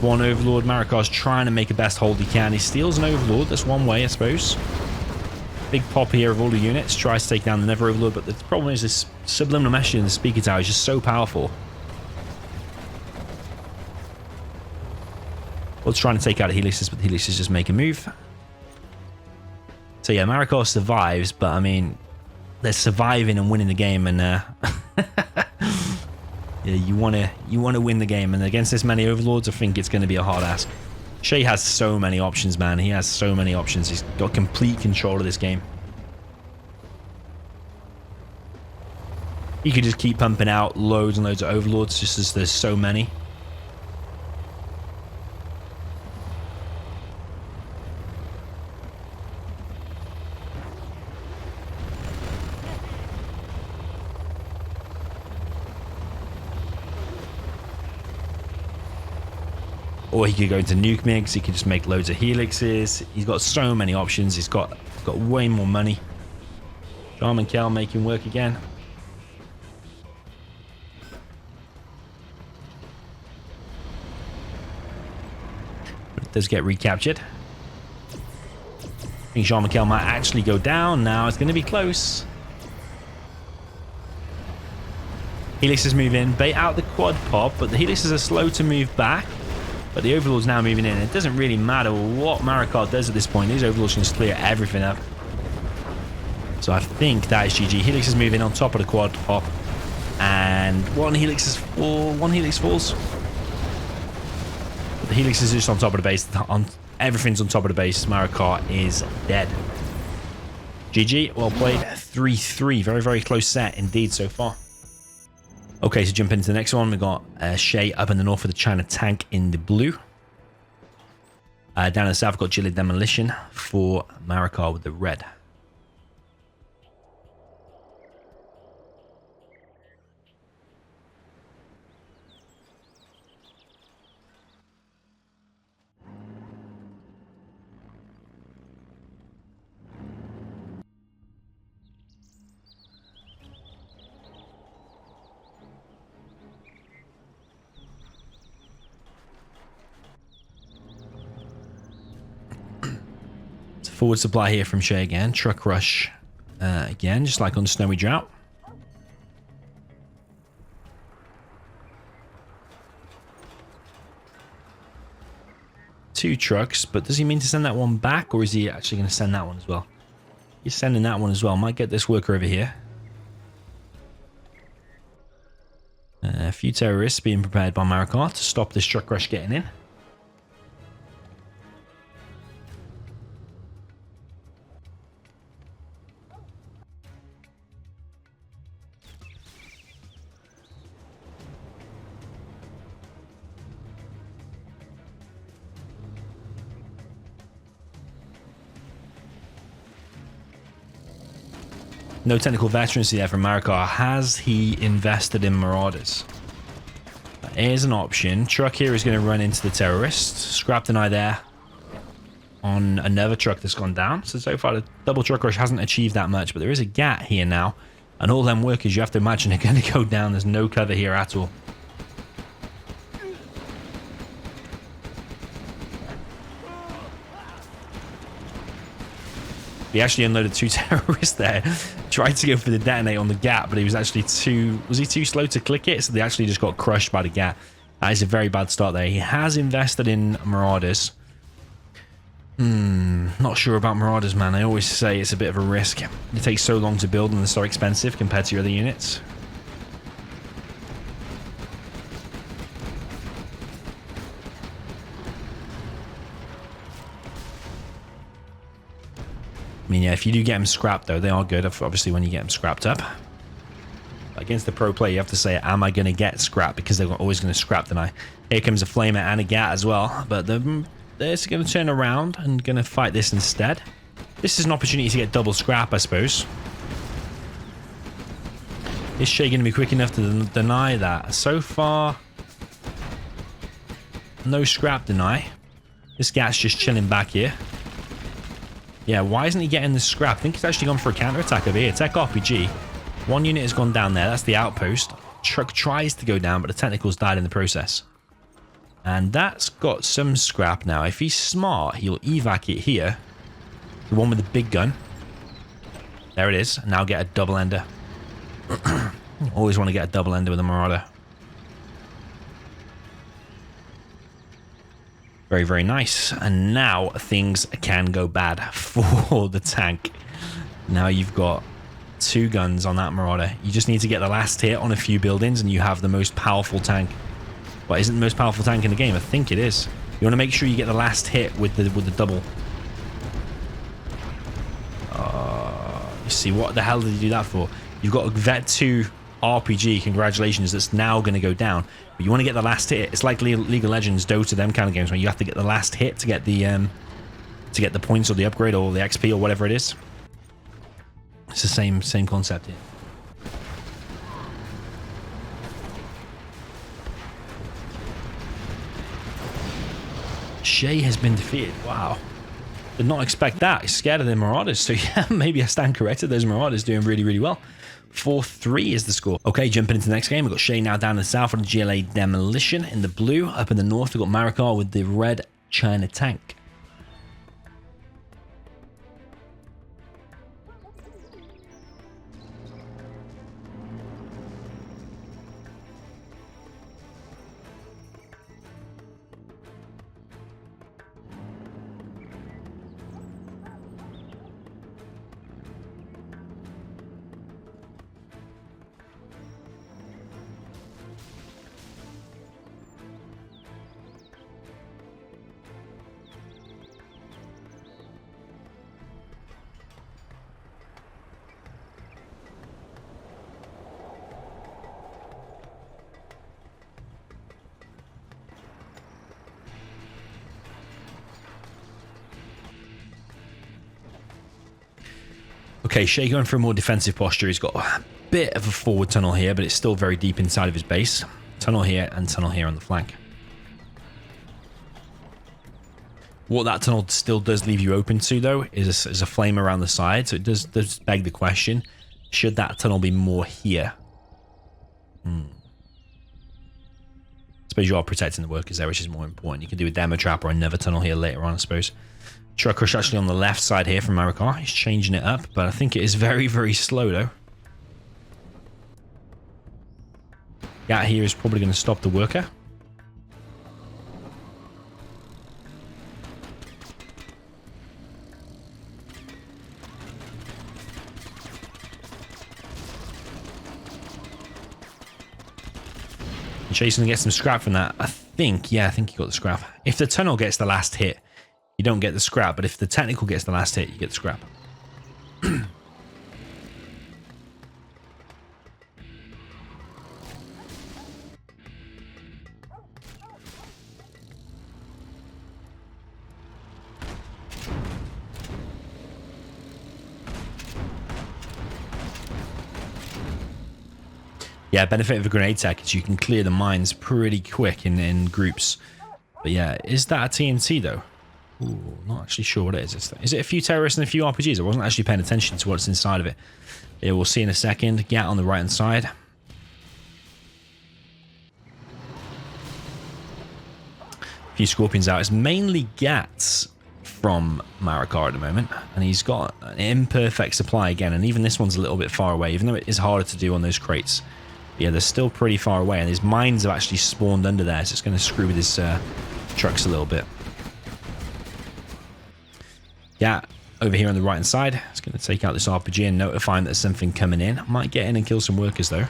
one Overlord. Marakar's trying to make a best hold he can. He steals an Overlord. That's one way, I suppose. Big pop here of all the units. Tries to take down the Nether Overlord, but the problem is this subliminal message in the speaker tower is just so powerful. Well, trying to take out the Helixes, but the Helixes just make a move. So yeah, Marakar survives, but I mean, they're surviving and winning the game, and yeah, you wanna win the game, and against this many Overlords, I think it's going to be a hard ask. Shaye has so many options, man. He has so many options. He's got complete control of this game. He could just keep pumping out loads and loads of Overlords, just as there's so many. Or he could go into nuke mix. He could just make loads of helixes. He's got so many options. He's got way more money. Jarman Kel making work again. But it does get recaptured. I think Jarman Kel might actually go down now. It's going to be close. Helixes move in, bait out the quad pop, but the helixes are slow to move back. But the Overlord's now moving in. It doesn't really matter what Marakar does at this point. These Overlords can just clear everything up. So I think that is GG. Helix is moving on top of the quad pop. And one Helix falls. But the Helix is just on top of the base. Everything's on top of the base. Marakar is dead. GG. Well played. 3-3. Very, very close set indeed so far. Okay, so jump into the next one. We've got Shaye up in the north with the China tank in the blue. Down in the south, we've got Gilly Demolition for Marakar with the red. Forward supply here from Shaye again. Truck rush again, just like on Snowy Drought. Two trucks, but does he mean to send that one back, or is he actually going to send that one as well? He's sending that one as well. Might get this worker over here. A few terrorists being prepared by Marakar to stop this truck rush getting in. No technical veterancy there from Marakar. Has he invested in Marauders? That is an option. Truck here is going to run into the terrorists. Scrap deny there on another truck that's gone down. So far the double truck rush hasn't achieved that much, but there is a GAT here now. And all them workers, you have to imagine, are going to go down. There's no cover here at all. He actually unloaded 2 terrorists there. Tried to go for the detonate on the Gat, but he was actually was he too slow to click it? So they actually just got crushed by the Gat. That is a very bad start there. He has invested in Marauders. Not sure about Marauders, man. I always say it's a bit of a risk. It takes so long to build and they're so expensive compared to your other units. I mean, yeah, if you do get them scrapped, though, they are good, obviously, when you get them scrapped up. Against the pro player, you have to say, am I going to get scrapped? Because they're always going to scrap, then Here comes a Flamer and a Gat as well. But they're going to turn around and going to fight this instead. This is an opportunity to get double scrap, I suppose. Is Shaye going to be quick enough to deny that? So far, no scrap deny. This Gat's just chilling back here. Yeah, why isn't he getting the scrap? I think he's actually gone for a counter-attack over here. Tech RPG. One unit has gone down there. That's the outpost. Truck tries to go down, but the technicals died in the process. And that's got some scrap now. If he's smart, he'll evac it here. The one with the big gun. There it is. Now get a double ender. Always want to get a double ender with a Marauder. Very, very nice. And now things can go bad for the tank. Now you've got 2 guns on that Marauder. You just need to get the last hit on a few buildings and you have the most powerful tank. But isn't the most powerful tank in the game? I think it is. You want to make sure you get the last hit with the double. You see, what the hell did you do that for? You've got a Vet 2 RPG, congratulations, that's now going to go down. But you want to get the last hit. It's like League of Legends, Dota, them kind of games where you have to get the last hit to get the points or the upgrade or the XP or whatever it is. It's the same concept here. Shaye has been defeated. Wow. Did not expect that. He's scared of the Marauders. So yeah, maybe I stand corrected. Those Marauders doing really, really well. 4-3 is the score. Okay, jumping into the next game. We've got Shaye now down in the south with the GLA Demolition in the blue. Up in the north, we've got Marakar with the red China tank. Okay, Shaye going for a more defensive posture. He's got a bit of a forward tunnel here, but it's still very deep inside of his base. Tunnel here and tunnel here on the flank. What that tunnel still does leave you open to, though, is a flame around the side. So it does beg the question, should that tunnel be more here? I suppose you are protecting the workers there, which is more important. You can do a demo trap or another tunnel here later on, I suppose. Truck rush actually on the left side here from Marakar. He's changing it up, but I think it is very, very slow, though. Gat here is probably going to stop the worker. And Chasing gets some scrap from that. I think he got the scrap. If the tunnel gets the last hit, you don't get the scrap, but if the technical gets the last hit, you get the scrap. Yeah, benefit of a grenade tech is you can clear the mines pretty quick in groups. But yeah, is that a TNT though? Ooh, not actually sure what it is. Is it a few terrorists and a few RPGs? I wasn't actually paying attention to what's inside of it. Yeah, we'll see in a second. Gat on the right hand side. A few Scorpions out. It's mainly Gats from Marakar at the moment, and he's got an imperfect supply again, and even this one's a little bit far away, even though it is harder to do on those crates. Yeah, they're still pretty far away, and his mines have actually spawned under there, so it's going to screw with his trucks a little bit. Yeah, over here on the right hand side, it's going to take out this RPG and notify him that there's something coming in. Might get in and kill some workers though.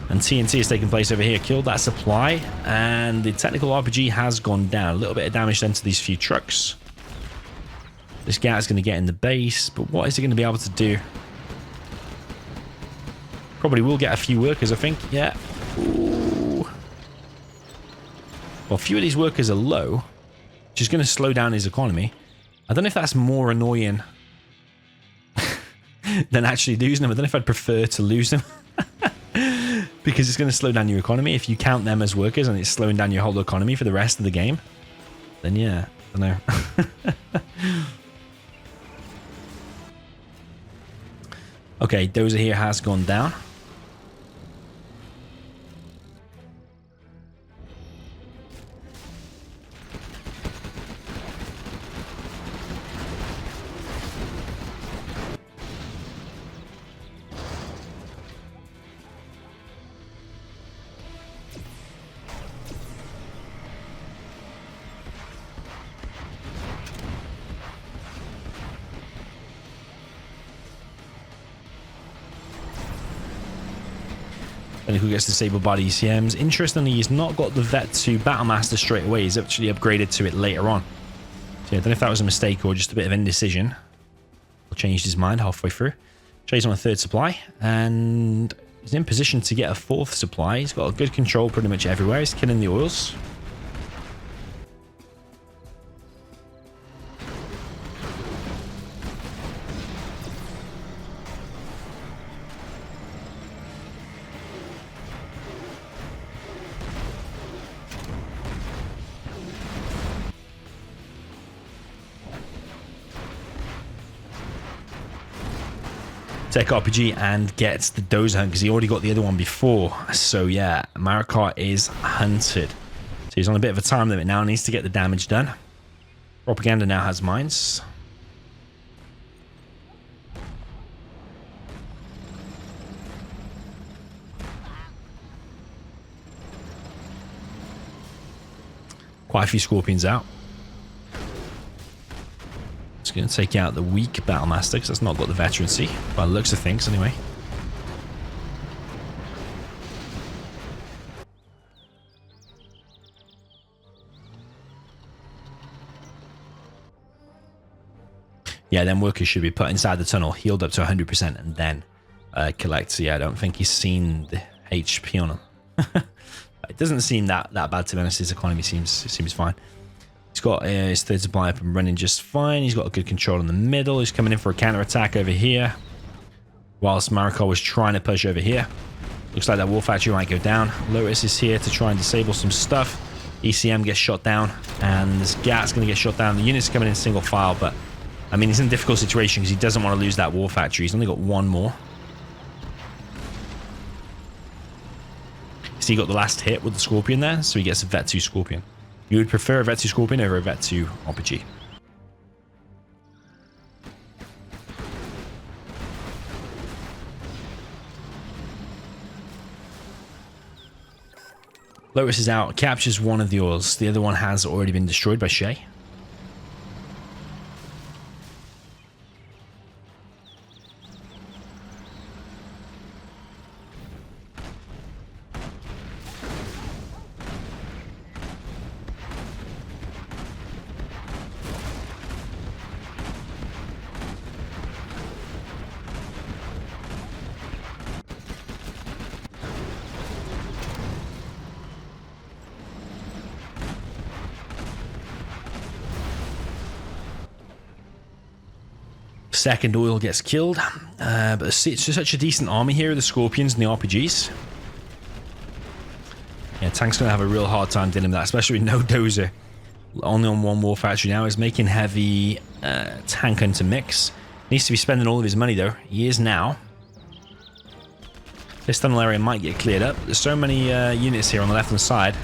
And TNT is taking place over here. Killed that supply, and the technical RPG has gone down. A little bit of damage then to these few trucks. This guy is going to get in the base, but what is he going to be able to do? Probably will get a few workers, I think. Yeah. Ooh. Well, a few of these workers are low, which is going to slow down his economy. I don't know if that's more annoying than actually losing them. I don't know if I'd prefer to lose them. Because it's going to slow down your economy. If you count them as workers and it's slowing down your whole economy for the rest of the game, then yeah, I don't know. Okay, Dozer here has gone down. And who gets disabled by the ECMs. Interestingly, he's not got the Vet 2 Battlemaster straight away. He's actually upgraded to it later on. So yeah, I don't know if that was a mistake or just a bit of indecision. He changed his mind halfway through. Shaye's on a 3rd supply, and he's in position to get a 4th supply. He's got a good control pretty much everywhere. He's killing the oils. Tech RPG and gets the Dozer hunt because he already got the other one before. So yeah, Marakar is hunted. So he's on a bit of a time limit now, needs to get the damage done. Propaganda now has mines. Quite a few Scorpions out. It's going to take out the weak Battlemaster because that's not got the veterancy by the looks of things anyway. Yeah, then workers should be put inside the tunnel, healed up to 100% and then collect. So yeah, I don't think he's seen the HP on him. It doesn't seem that bad, to be honest. His economy seems fine. He's got his 3rd supply up and running just fine. He's got a good control in the middle. He's coming in for a counter-attack over here. Whilst Marakar was trying to push over here. Looks like that war factory might go down. Lotus is here to try and disable some stuff. ECM gets shot down. And this Gat's going to get shot down. The unit's coming in single file, but I mean, he's in a difficult situation because he doesn't want to lose that war factory. He's only got one more. So he got the last hit with the Scorpion there, so he gets a Vet 2 Scorpion. You would prefer a Vet 2 Scorpion over a Vet 2 RPG. Lotus is out, captures one of the oils. The other one has already been destroyed by Shaye. Second oil gets killed, but it's such a decent army here of the Scorpions and the RPGs. Yeah, Tank's going to have a real hard time dealing with that, especially with no Dozer. Only on one war factory now. He's making heavy tank into mix. Needs to be spending all of his money though. He is now. This tunnel area might get cleared up. There's so many units here on the left hand side.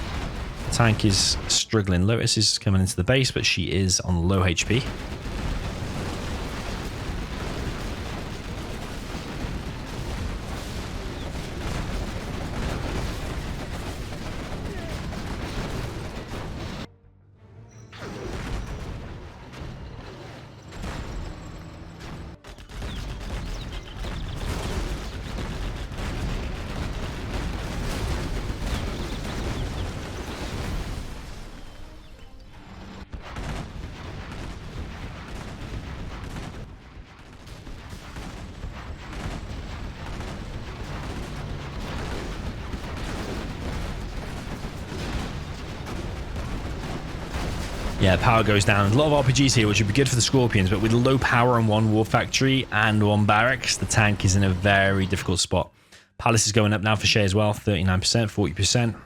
Tank is struggling. Lotus is coming into the base, but she is on low HP. Yeah, power goes down. A lot of RPGs here, which would be good for the Scorpions, but with low power on one War Factory and one Barracks, the tank is in a very difficult spot. Palace is going up now for Shaye as well, 39%, 40%.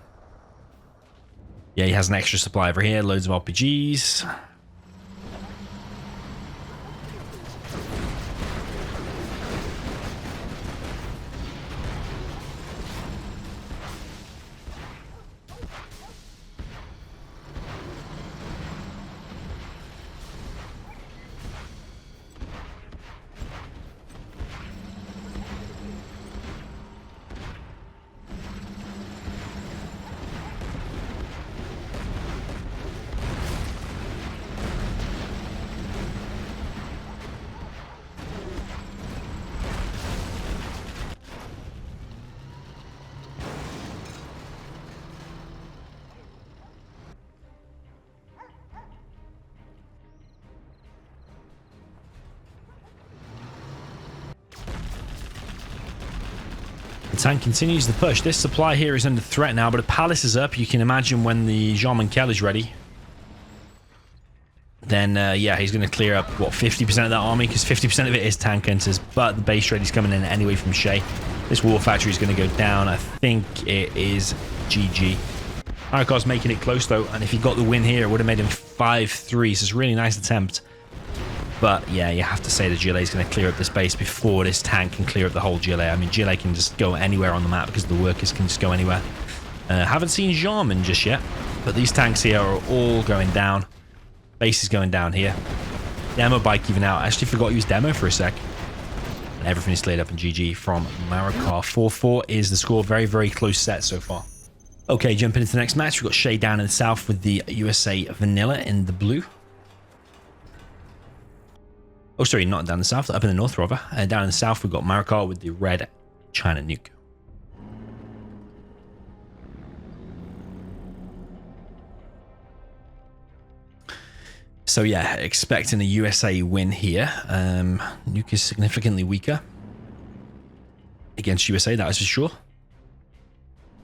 Yeah, he has an extra supply over here, loads of RPGs. The tank continues the push. This supply here is under threat now, but a Palace is up. You can imagine when the Jean Kell is ready. Then, yeah, he's going to clear up, what, 50% of that army? Because 50% of it is tank hunters, but the base trade is coming in anyway from Shaye. This War Factory is going to go down. I think it is GG. Marakar's making it close, though, and if he got the win here, it would have made him 5-3, so it's a really nice attempt. But yeah, you have to say the GLA is going to clear up this base before this tank can clear up the whole GLA. I mean, GLA can just go anywhere on the map because the workers can just go anywhere. Haven't seen Jarman just yet, but these tanks here are all going down. Base is going down here. Demo bike even out. I actually forgot to use demo for a sec. And everything is laid up in GG from Marakar. 4-4 is the score. Very, very close set so far. Okay, jumping into the next match. We've got Shaye down in the south with the USA Vanilla in the blue. Oh, sorry, not down the south, up in the north, rather. Down in the south, we've got Marakar with the red China nuke. So yeah, expecting a USA win here. Nuke is significantly weaker against USA, that is for sure.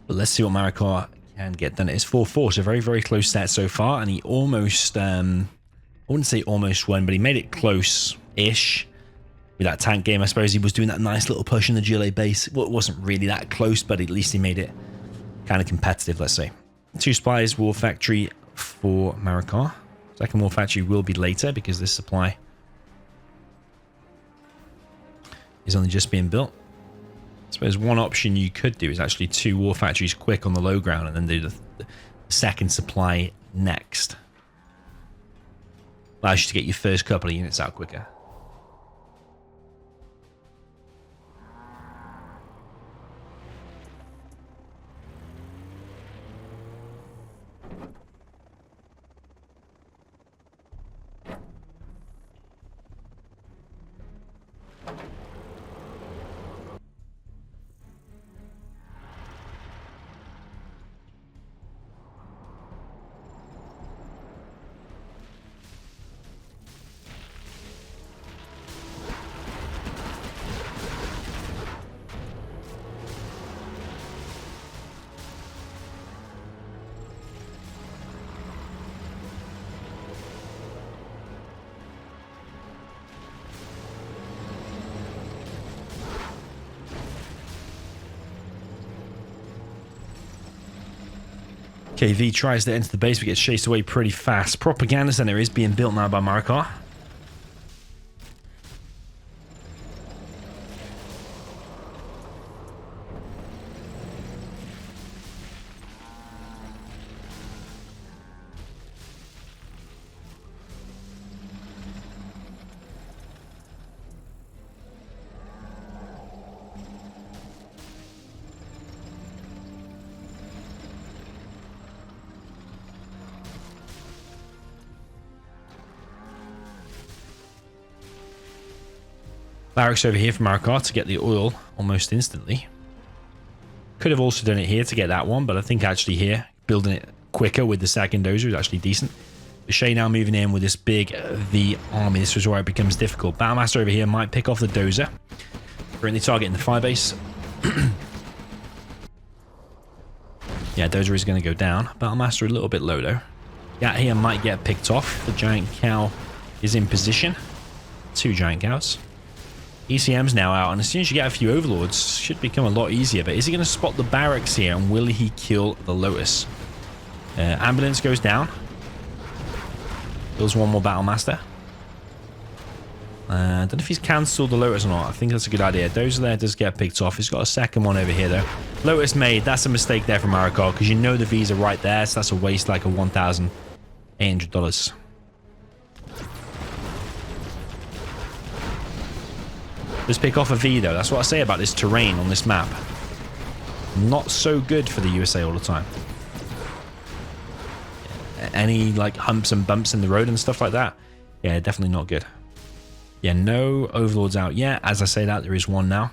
But let's see what Marakar can get done. It is 4-4, so very, very close set so far. And he almost, I wouldn't say almost won, but he made it close-ish with that tank game. I suppose he was doing that nice little push in the GLA base. Well, it wasn't really that close, but at least he made it kind of competitive, let's say. 2 supplies, War Factory for Marakar. Second War Factory will be later because this supply is only just being built. I suppose one option you could do is actually 2 War Factories quick on the low ground and then do the second supply next. Allows you to get your first couple of units out quicker. Okay, V tries to enter the base but gets chased away pretty fast. Propaganda center is being built now by Marakar. Barracks over here for Marakar to get the oil almost instantly. Could have also done it here to get that one, but I think actually here, building it quicker with the second dozer is actually decent. But Shaye now moving in with this big V army. This is where it becomes difficult. Battlemaster over here might pick off the dozer. Currently targeting the firebase. Yeah, dozer is going to go down. Battlemaster a little bit low though. Gat here might get picked off. The giant cow is in position. 2 giant cows. ECM's now out, and as soon as you get a few overlords, should become a lot easier. But is he going to spot the barracks here, and will he kill the Lotus? Ambulance goes down. Kills one more Battlemaster. I don't know if he's cancelled the Lotus or not. I think that's a good idea. Dozer there does get picked off. He's got a second one over here though. Lotus made. That's a mistake there from Marakar, because you know the V's are right there, so that's a waste like a $1,800. Just pick off a V though. That's what I say about this terrain on this map. Not so good for the USA all the time. Any like humps and bumps in the road and stuff like that, yeah, definitely not good. Yeah, no overlords out yet. As I say that, there is one now.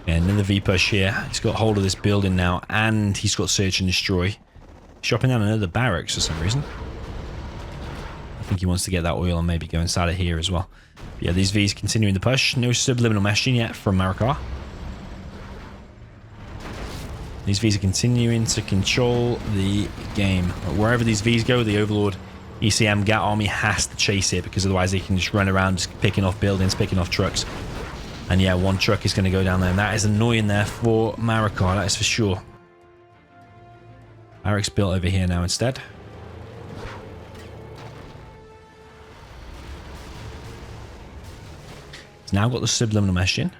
Yeah, another V push here. He's got hold of this building now, and he's got search and destroy. Chopping down another barracks for some reason. I think he wants to get that oil and maybe go inside of here as well. But yeah, these V's continuing the push. No subliminal messaging yet from Marakar. These V's are continuing to control the game. But wherever these V's go, the Overlord ECM Gat army has to chase it, because otherwise they can just run around just picking off buildings, picking off trucks. And yeah, one truck is going to go down there, and that is annoying there for Marakar, that is for sure. Barracks built over here now instead. He's now got the subliminal messaging.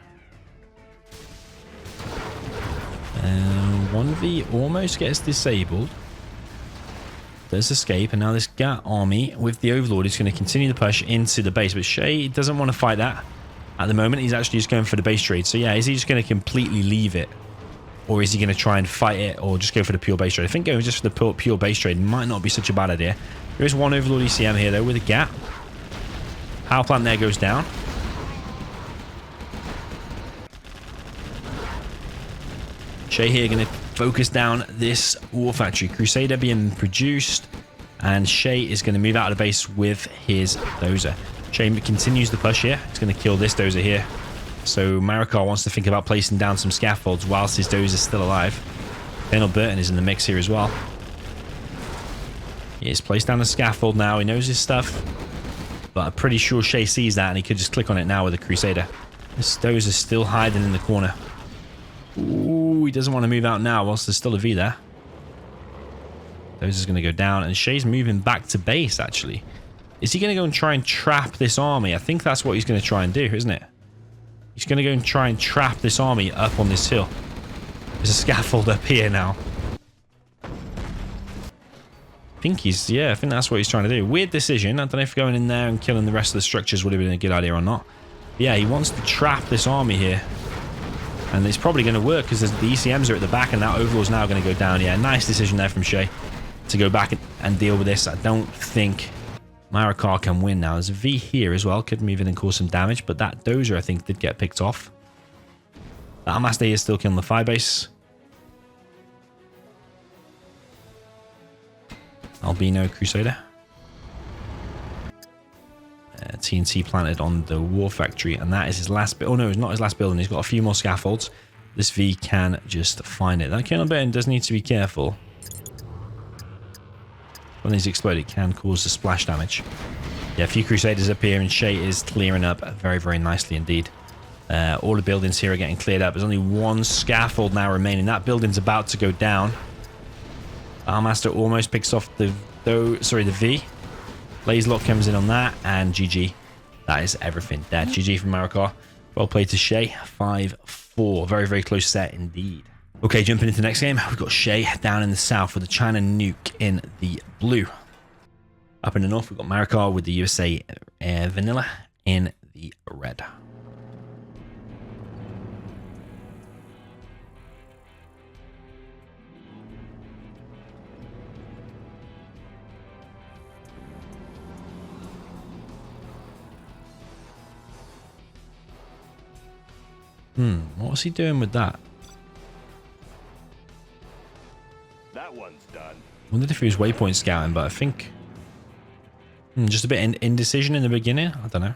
1V almost gets disabled. Does escape, and now this Gat army with the Overlord is going to continue the push into the base. But Shaye doesn't want to fight that. At the moment, he's actually just going for the base trade. So yeah, is he just going to completely leave it? Or is he going to try and fight it, or just go for the pure base trade? I think going just for the pure base trade might not be such a bad idea. There is one Overlord ECM here, though, with a Gat. Power plant there goes down. Shaye here going to focus down this war factory. Crusader being produced. And Shaye is going to move out of the base with his dozer. Shaye continues the push here. It's going to kill this dozer here. So Marakar wants to think about placing down some scaffolds whilst his dozer is still alive. Colonel Burton is in the mix here as well. He has placed down a scaffold now. He knows his stuff. But I'm pretty sure Shaye sees that, and he could just click on it now with a Crusader. This dozer is still hiding in the corner. Ooh, he doesn't want to move out now whilst there's still a V there. Dozer's going to go down, and Shaye's moving back to base, actually. Is he going to go and try and trap this army? I think that's what he's going to try and do, isn't it? He's going to go and try and trap this army up on this hill. There's a scaffold up here now. I think that's what he's trying to do. Weird decision. I don't know if going in there and killing the rest of the structures would have been a good idea or not. But yeah, he wants to trap this army here. And it's probably going to work, because the ECMs are at the back, and that Overlord's now going to go down. Yeah, nice decision there from Shaye to go back and deal with this. I don't think Marakar can win now. There's a V here as well. Could move in and cause some damage, but that dozer, I think, did get picked off. That Amaste is still killing the firebase. Albino Crusader. TNT planted on the war factory, and that is his last oh no, it's not his last building. He's got a few more scaffolds. This V can just find it. That Colonel Burton does need to be careful. When these explode, it can cause a splash damage. Yeah, a few Crusaders up here, and Shaye is clearing up very, very nicely indeed. All the buildings here are getting cleared up. There's only one scaffold now remaining. That building's about to go down. Armaster almost picks off the V. Blazelock comes in on that, and GG. That is everything dead. GG from Marakar. Well played to Shaye. 5-4. Very, very close set indeed. Okay, jumping into the next game, we've got Shaye down in the south with the China nuke in the blue. Up in the north, we've got Marakar with the USA Vanilla in the red. What was he doing with that? That one's done. Wondered if he was waypoint scouting, but I think just a bit indecision in the beginning. I don't know.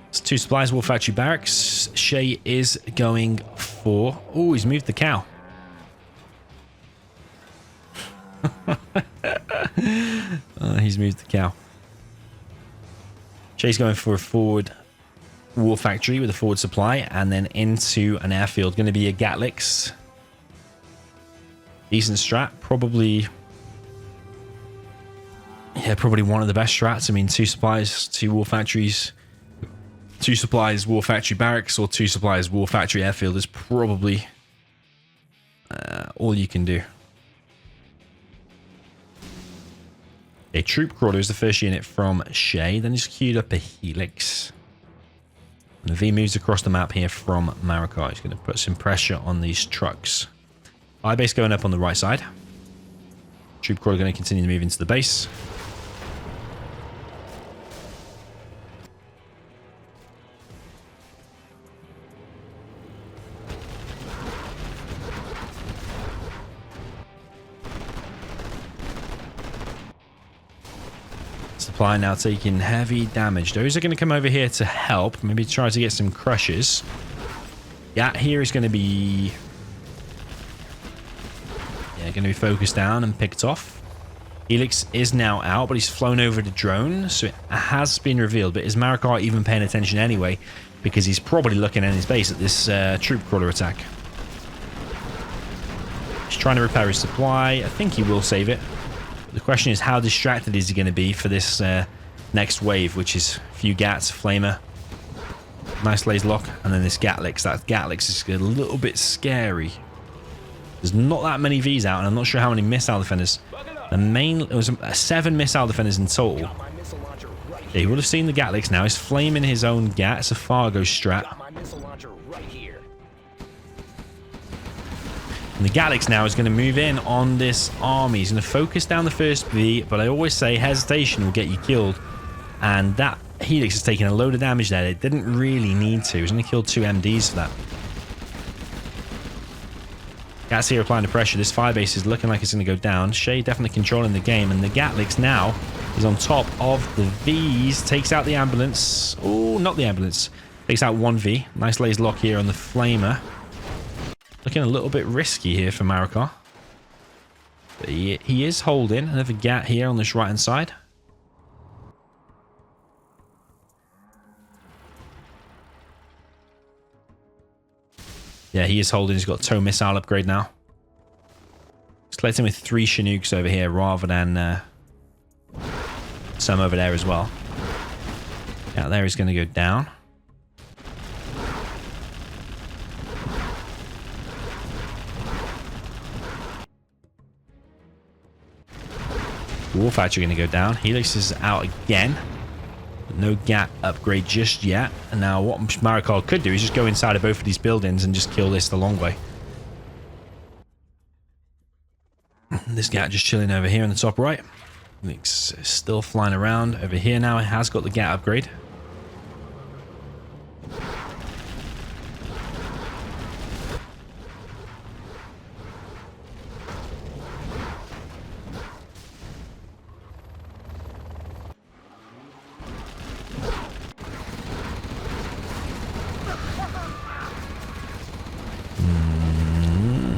It's 2 supplies, War Factory Barracks. Shaye is going for... Oh, he's moved the cow. He's moved the cow. Shaye's going for a forward War Factory with a forward supply, and then into an airfield. Going to be a Gatlix. Decent strat. Probably... Yeah, probably one of the best strats. I mean, 2 supplies, 2 War Factories... 2 supplies, War Factory Barracks, or 2 supplies, War Factory Airfield is probably all you can do. A Troop Crawler is the first unit from Shaye. Then he's queued up a Helix. And the V moves across the map here from Marakar. He's going to put some pressure on these trucks. I-base going up on the right side. Troop Crawler going to continue to move into the base. Supply now taking heavy damage. Those are going to come over here to help. Maybe try to get some crushes. Yeah, here is going to be... Yeah, going to be focused down and picked off. Helix is now out, but he's flown over the drone. So it has been revealed. But is Marakar even paying attention anyway? Because he's probably looking at his base at this troop crawler attack. He's trying to repair his supply. I think he will save it. The question is, how distracted is he going to be for this next wave, which is a few Gats, Flamer, nice laser lock, and then this Gatlix. That Gatlix is a little bit scary. There's not that many Vs out, and I'm not sure how many missile defenders. It was 7 missile defenders in total. Yeah, he would have seen the Gatlix now. He's flaming his own Gat. It's a Fargo strat. And the Gatlix now is going to move in on this army. He's going to focus down the first V, but I always say hesitation will get you killed. And that Helix is taking a load of damage there. It didn't really need to. He's going to kill 2 MDs for that. Gats here applying the pressure. This firebase is looking like it's going to go down. Shaye definitely controlling the game. And the Gatlix now is on top of the Vs. Takes out the ambulance. Oh, not the ambulance. Takes out 1 V. Nice laser lock here on the Flamer. Looking a little bit risky here for Marakar. But he is holding. Another Gat here on this right-hand side. Yeah, he is holding. He's got a tow missile upgrade now. He's collecting with 3 Chinooks over here rather than some over there as well. Out there is going to go down. War Factory going to go down. Helix is out again. No Gat upgrade just yet. And now what Marakar could do is just go inside of both of these buildings and just kill this the long way. This Gat just chilling over here in the top right. Helix is still flying around over here now. It has got the Gat upgrade.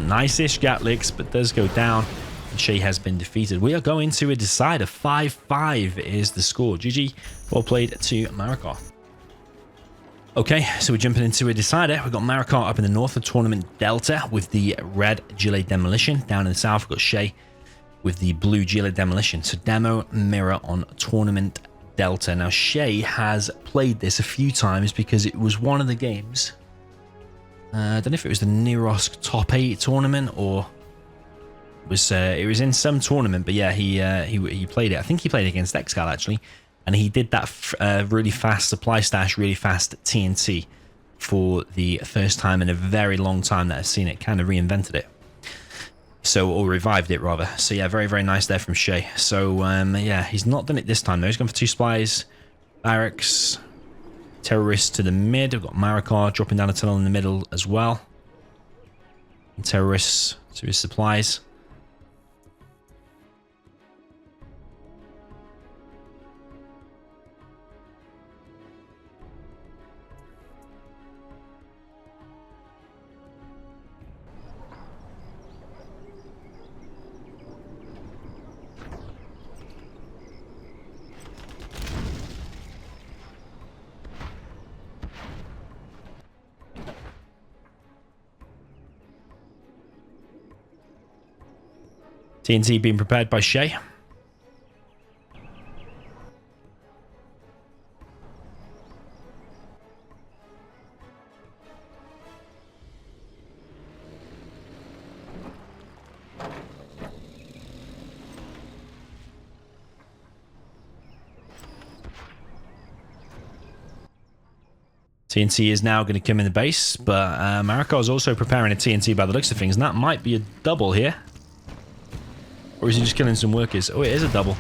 Nice-ish Gatlix, but does go down. And Shaye has been defeated. We are going to a decider. 5-5 is the score. GG. Well played to Marakar. Okay, so we're jumping into a decider. We've got Marakar up in the north of Tournament Delta with the red Gilet Demolition. Down in the south, we've got Shaye with the blue Gilet Demolition. So demo mirror on Tournament Delta. Now, Shaye has played this a few times because it was one of the games. I don't know if it was the Nerosk Top 8 tournament or it was in some tournament, but yeah, he played it. I think he played against Excal actually, and he did that really fast supply stash, really fast TNT for the first time in a very long time that I've seen it. Kind of reinvented it, or revived it rather. So yeah, very very nice there from Shaye. So yeah, he's not done it this time though. He's gone for 2 supplies, barracks, terrorists to the mid. We've got Marakar dropping down a tunnel in the middle as well. And terrorists to his supplies. TNT being prepared by Shaye. TNT is now going to come in the base, but Marakar is also preparing a TNT by the looks of things, and that might be a double here. Or is he just killing some workers? Oh, it is a double.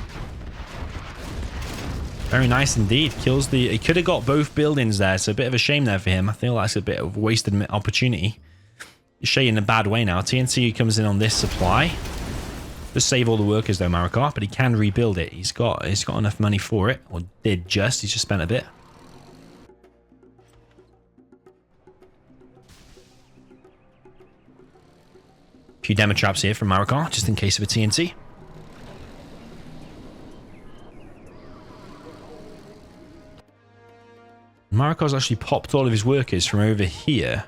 Very nice indeed. Kills the... He could have got both buildings there, so a bit of a shame there for him. I feel that's a bit of a wasted opportunity. Shaye in a bad way now. TNT comes in on this supply. Just save all the workers though, Marakar, but he can rebuild it. He's got enough money for it, or did just. He's just spent a bit. A few demo traps here from Marakar, just in case of a TNT. Marakar's actually popped all of his workers from over here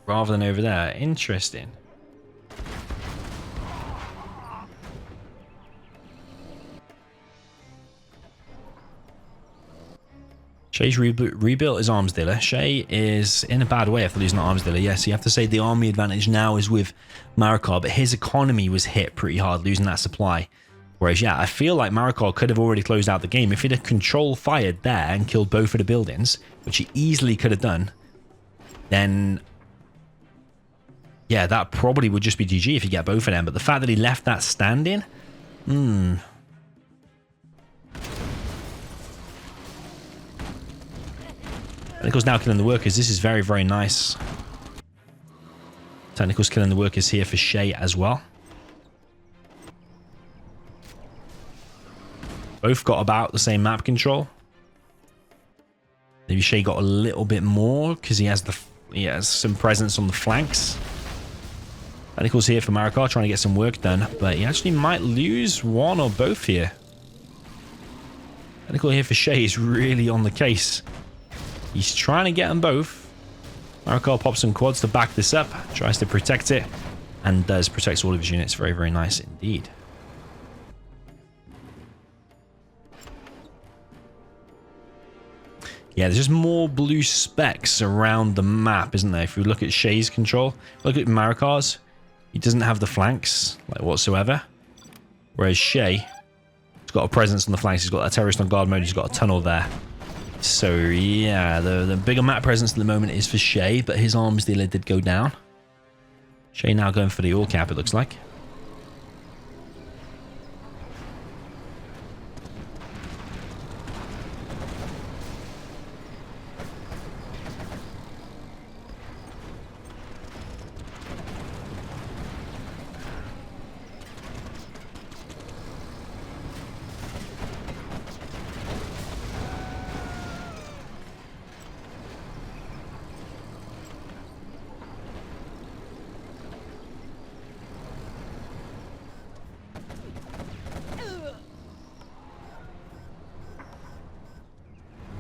rather than over there. Interesting. Shaye's rebuilt his arms dealer. Shaye is in a bad way after losing an arms dealer. Yes, you have to say the army advantage now is with Marakar, but his economy was hit pretty hard losing that supply. Whereas, yeah, I feel like Marakar could have already closed out the game. If he'd have control fired there and killed both of the buildings, which he easily could have done, then yeah, that probably would just be GG if you get both of them. But the fact that he left that standing, Technical's now killing the workers. This is very, very nice. Technical's killing the workers here for Shaye as well. Both got about the same map control. Maybe Shaye got a little bit more because he has some presence on the flanks. Technical's here for Marakar trying to get some work done, but he actually might lose one or both here. Technical here for Shaye is really on the case. He's trying to get them both. Marakar pops some quads to back this up, tries to protect it, and does. Protects all of his units. Very, very nice indeed. Yeah, there's just more blue specks around the map, isn't there? If we look at Shaye's control, look at Marakar's, he doesn't have the flanks, like, whatsoever. Whereas Shaye, he's got a presence on the flanks, he's got a terrorist on guard mode, he's got a tunnel there. So, yeah, the bigger map presence at the moment is for Shaye, but his arms dealer did go down. Shaye now going for the all cap, it looks like.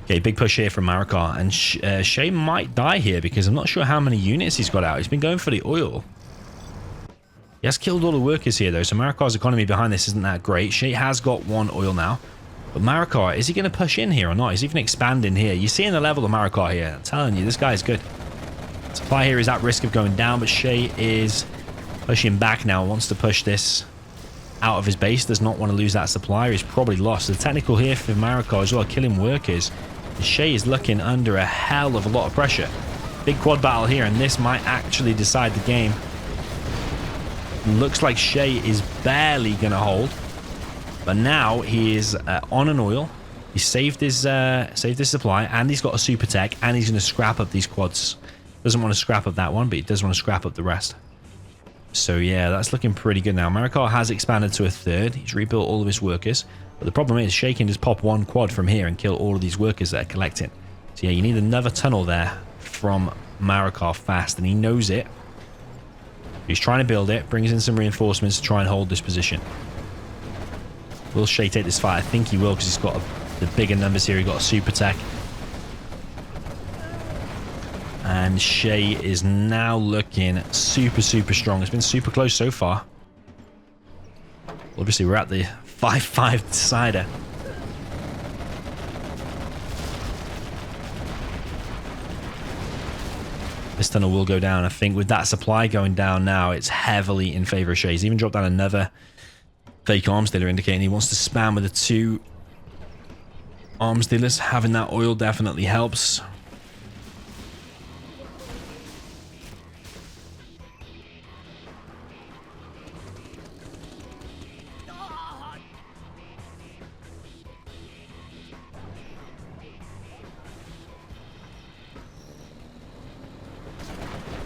Okay, big push here from Marakar, and Shaye might die here because I'm not sure how many units he's got out. He's been going for the oil. He has killed all the workers here though, so Marakar's economy behind this isn't that great. Shaye has got one oil now, but Marakar, is he going to push in here or not? He's even expanding here. You're seeing the level of Marakar here. I'm telling you, this guy is good. Supply here is at risk of going down, but Shaye is Pushing back now. Wants to push this out of his base. Does not want to lose that supplier. He's probably lost. The technical here for Marakar as well. Killing workers. Shaye is looking under a hell of a lot of pressure. Big quad battle here, and this might actually decide the game. Looks like Shaye is barely going to hold. But now he is on an oil. He saved his supply, and he's got a super tech, and he's going to scrap up these quads. Doesn't want to scrap up that one, but he does want to scrap up the rest. So yeah, that's looking pretty good now. Marakar has expanded to a third. He's rebuilt all of his workers. But the problem is, Shaye can just pop one quad from here and kill all of these workers that are collecting. So yeah, you need another tunnel there from Marakar fast, and he knows it. He's trying to build it, brings in some reinforcements to try and hold this position. Will Shaye take this fight? I think he will, because he's got the bigger numbers here. He's got a super tech. And Shaye is now looking super, super strong. It's been super close so far. Obviously, we're at the 5-5 decider. This tunnel will go down. I think with that supply going down now, it's heavily in favor of Shaye. He's even dropped down another fake arms dealer, indicating he wants to spam with the 2 arms dealers. Having that oil definitely helps.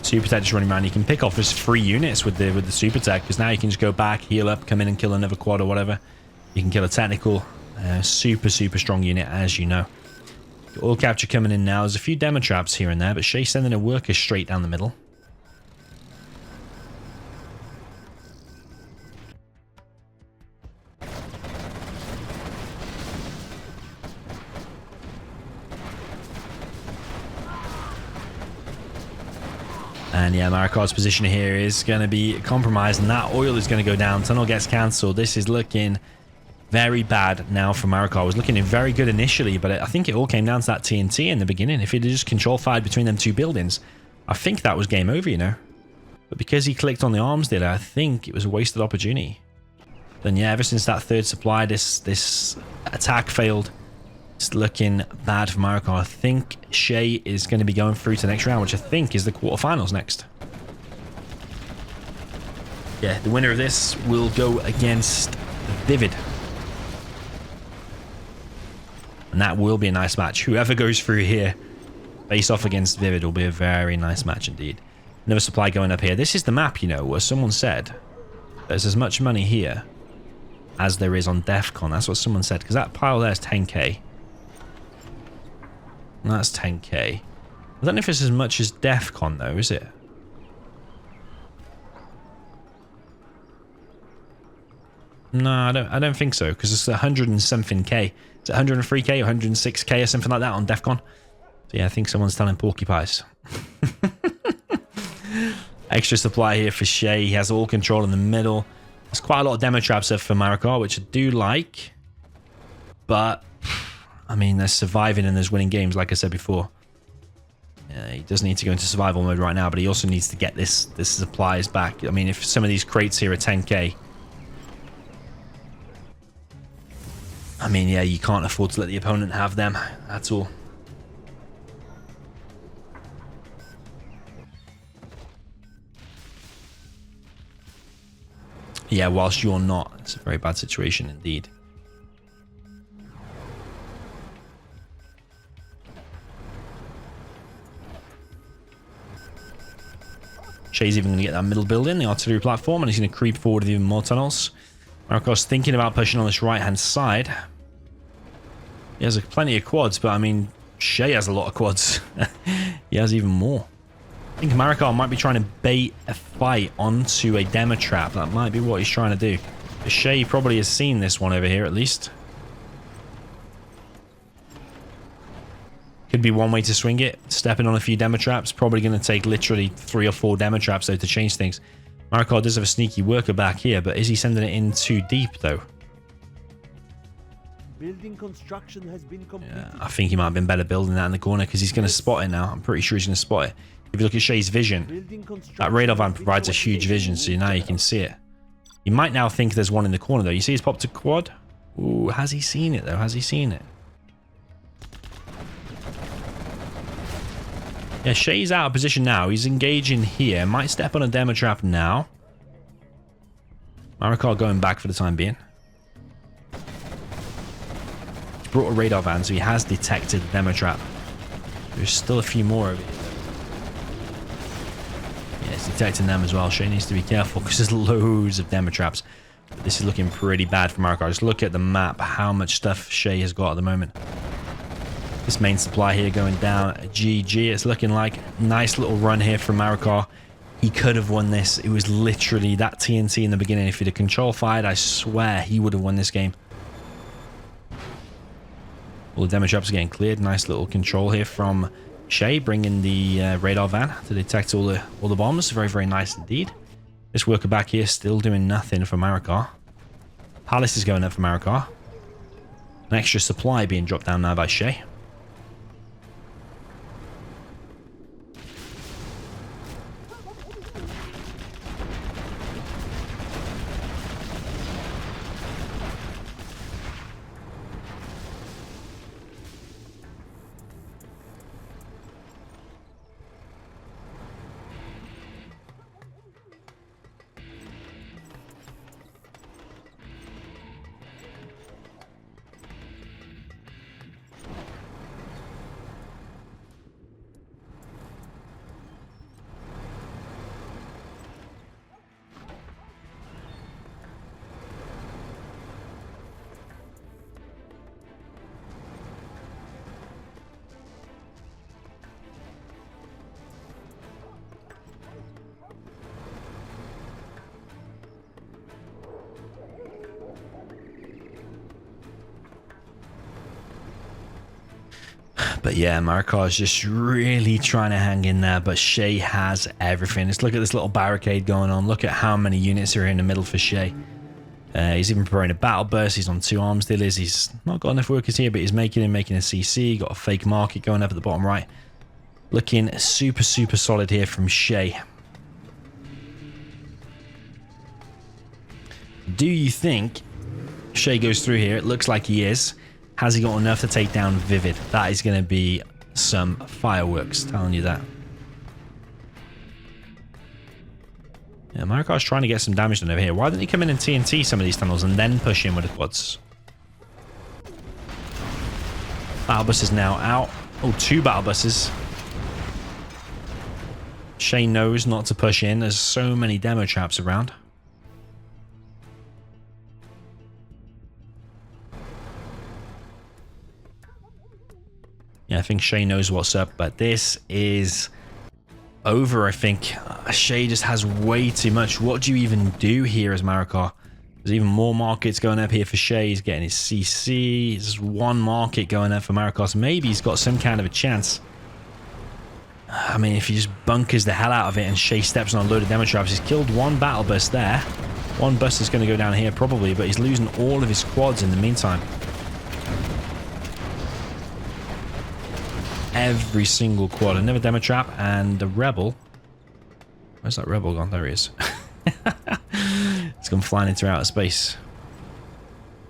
Super tech just running around. You can pick off his 3 units with the super tech, because now you can just go back, heal up, come in and kill another quad or whatever. You can kill a technical, super strong unit, as you know. Oil capture coming in now. There's a few demo traps here and there, but Shaye sending a worker straight down the middle. And yeah, Marakar's position here is going to be compromised, and that oil is going to go down. Tunnel gets cancelled. This is looking very bad now for Marakar. It was looking very good initially, but I think it all came down to that TNT in the beginning. If he'd just control fired between them 2 buildings, I think that was game over, you know. But because he clicked on the arms dealer, I think it was a wasted opportunity. Then yeah, ever since that 3rd supply, this attack failed. It's looking bad for Marakar. I think Shaye is going to be going through to the next round, which I think is the quarterfinals next. Yeah, the winner of this will go against Vivid. And that will be a nice match. Whoever goes through here, face off against Vivid, will be a very nice match indeed. Another supply going up here. This is the map, you know, where someone said there's as much money here as there is on DEFCON. That's what someone said, because that pile there is 10k. And that's 10k. I don't know if it's as much as DEFCON though, is it? No, I don't think so, because it's 100 and something k. It's 103k or 106k or something like that on DEFCON. So yeah, I think someone's telling porcupines. Extra supply here for Shaye. He has all control in the middle. There's quite a lot of demo traps there for Marakar, which I do like. But I mean, there's surviving and there's winning games, like I said before. Yeah, he does need to go into survival mode right now, but he also needs to get this supplies back. I mean, if some of these crates here are 10k, I mean, yeah, you can't afford to let the opponent have them at all. Yeah, whilst you're not. It's a very bad situation indeed. Shaye's even going to get that middle building, the artillery platform, and he's going to creep forward with even more tunnels. Marakar's thinking about pushing on this right-hand side. He has plenty of quads, but I mean, Shaye has a lot of quads. He has even more. I think Marakar might be trying to bait a fight onto a demo trap. That might be what he's trying to do. But Shaye probably has seen this one over here at least. Could be one way to swing it. Stepping on a few demo traps. Probably going to take literally 3 or 4 demo traps though to change things. Marakar does have a sneaky worker back here, but is he sending it in too deep though? Building construction has been completed. Yeah, I think he might have been better building that in the corner, because he's going to spot it now. I'm pretty sure he's going to spot it. If you look at Shaye's vision, that radar van provides a huge vision, so now you can see it. You might now think there's one in the corner, though. You see he's popped a quad? Ooh, has he seen it, though? Has he seen it? Yeah, Shaye's out of position now. He's engaging here. Might step on a demo trap now. Marakar going back for the time being. He's brought a radar van, so he has detected the demo trap. There's still a few more over here. Yeah, it's detecting them as well. Shaye needs to be careful because there's loads of demo traps. But this is looking pretty bad for Marakar. Just look at the map, how much stuff Shaye has got at the moment. This main supply here going down. GG. It's looking like a nice little run here from Marakar. He could have won this. It was literally that TNT in the beginning. If he'd have control fired, I swear he would have won this game. All the demo traps are getting cleared. Nice little control here from Shaye, bringing the radar van to detect all the bombs. Very, very nice indeed. This worker back here still doing nothing for Marakar. Palace is going up for Marakar. An extra supply being dropped down now by Shaye. But yeah, Marakar is just really trying to hang in there, but Shaye has everything. Let's look at this little barricade going on. Look at how many units are in the middle for Shaye. He's even preparing a battle burst. He's on 2 arms dealers. He's not got enough workers here, but he's making a CC. Got a fake market going up at the bottom right. Looking super, super solid here from Shaye. Do you think Shaye goes through here? It looks like he is. Has he got enough to take down Vivid? That is going to be some fireworks, telling you that. Yeah, Marakar's trying to get some damage done over here. Why didn't he come in and TNT some of these tunnels and then push in with the quads? Battle bus is now out. Oh, 2 battle buses. Shaye knows not to push in. There's so many demo traps around. Yeah, I think Shaye knows what's up, but this is over, I think. Shaye just has way too much. What do you even do here as Marakar? There's even more markets going up here for Shaye. He's getting his CC. There's 1 market going up for Marakar, so maybe he's got some kind of a chance. I mean, if he just bunkers the hell out of it and Shaye steps on a load of demo traps, he's killed 1 battle bus there. 1 bus is going to go down here probably, but he's losing all of his quads in the meantime. Every single quad. Another demo trap and the rebel. Where's that rebel gone? There he is. It's gone flying into outer space.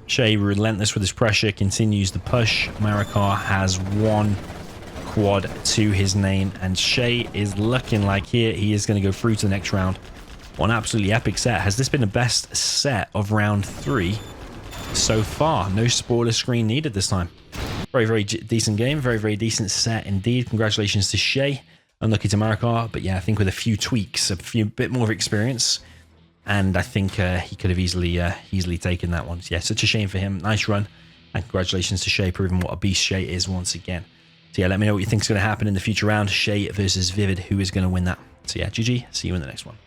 Shaye, relentless with his pressure, continues the push. Marakar has 1 quad to his name, and Shaye is looking like here he is going to go through to the next round. One absolutely epic set. Has this been the best set of round 3 so far? No spoiler screen needed this time. Very, very decent game. Very, very decent set indeed. Congratulations to Shaye. Unlucky to Marakar, but yeah, I think with a few tweaks, a bit more of experience, and I think he could have easily taken that one. So yeah, such a shame for him. Nice run, and congratulations to Shaye, proving what a beast Shaye is once again. So yeah, let me know what you think is going to happen in the future round. Shaye versus Vivid, who is going to win that? So yeah, GG. See you in the next one.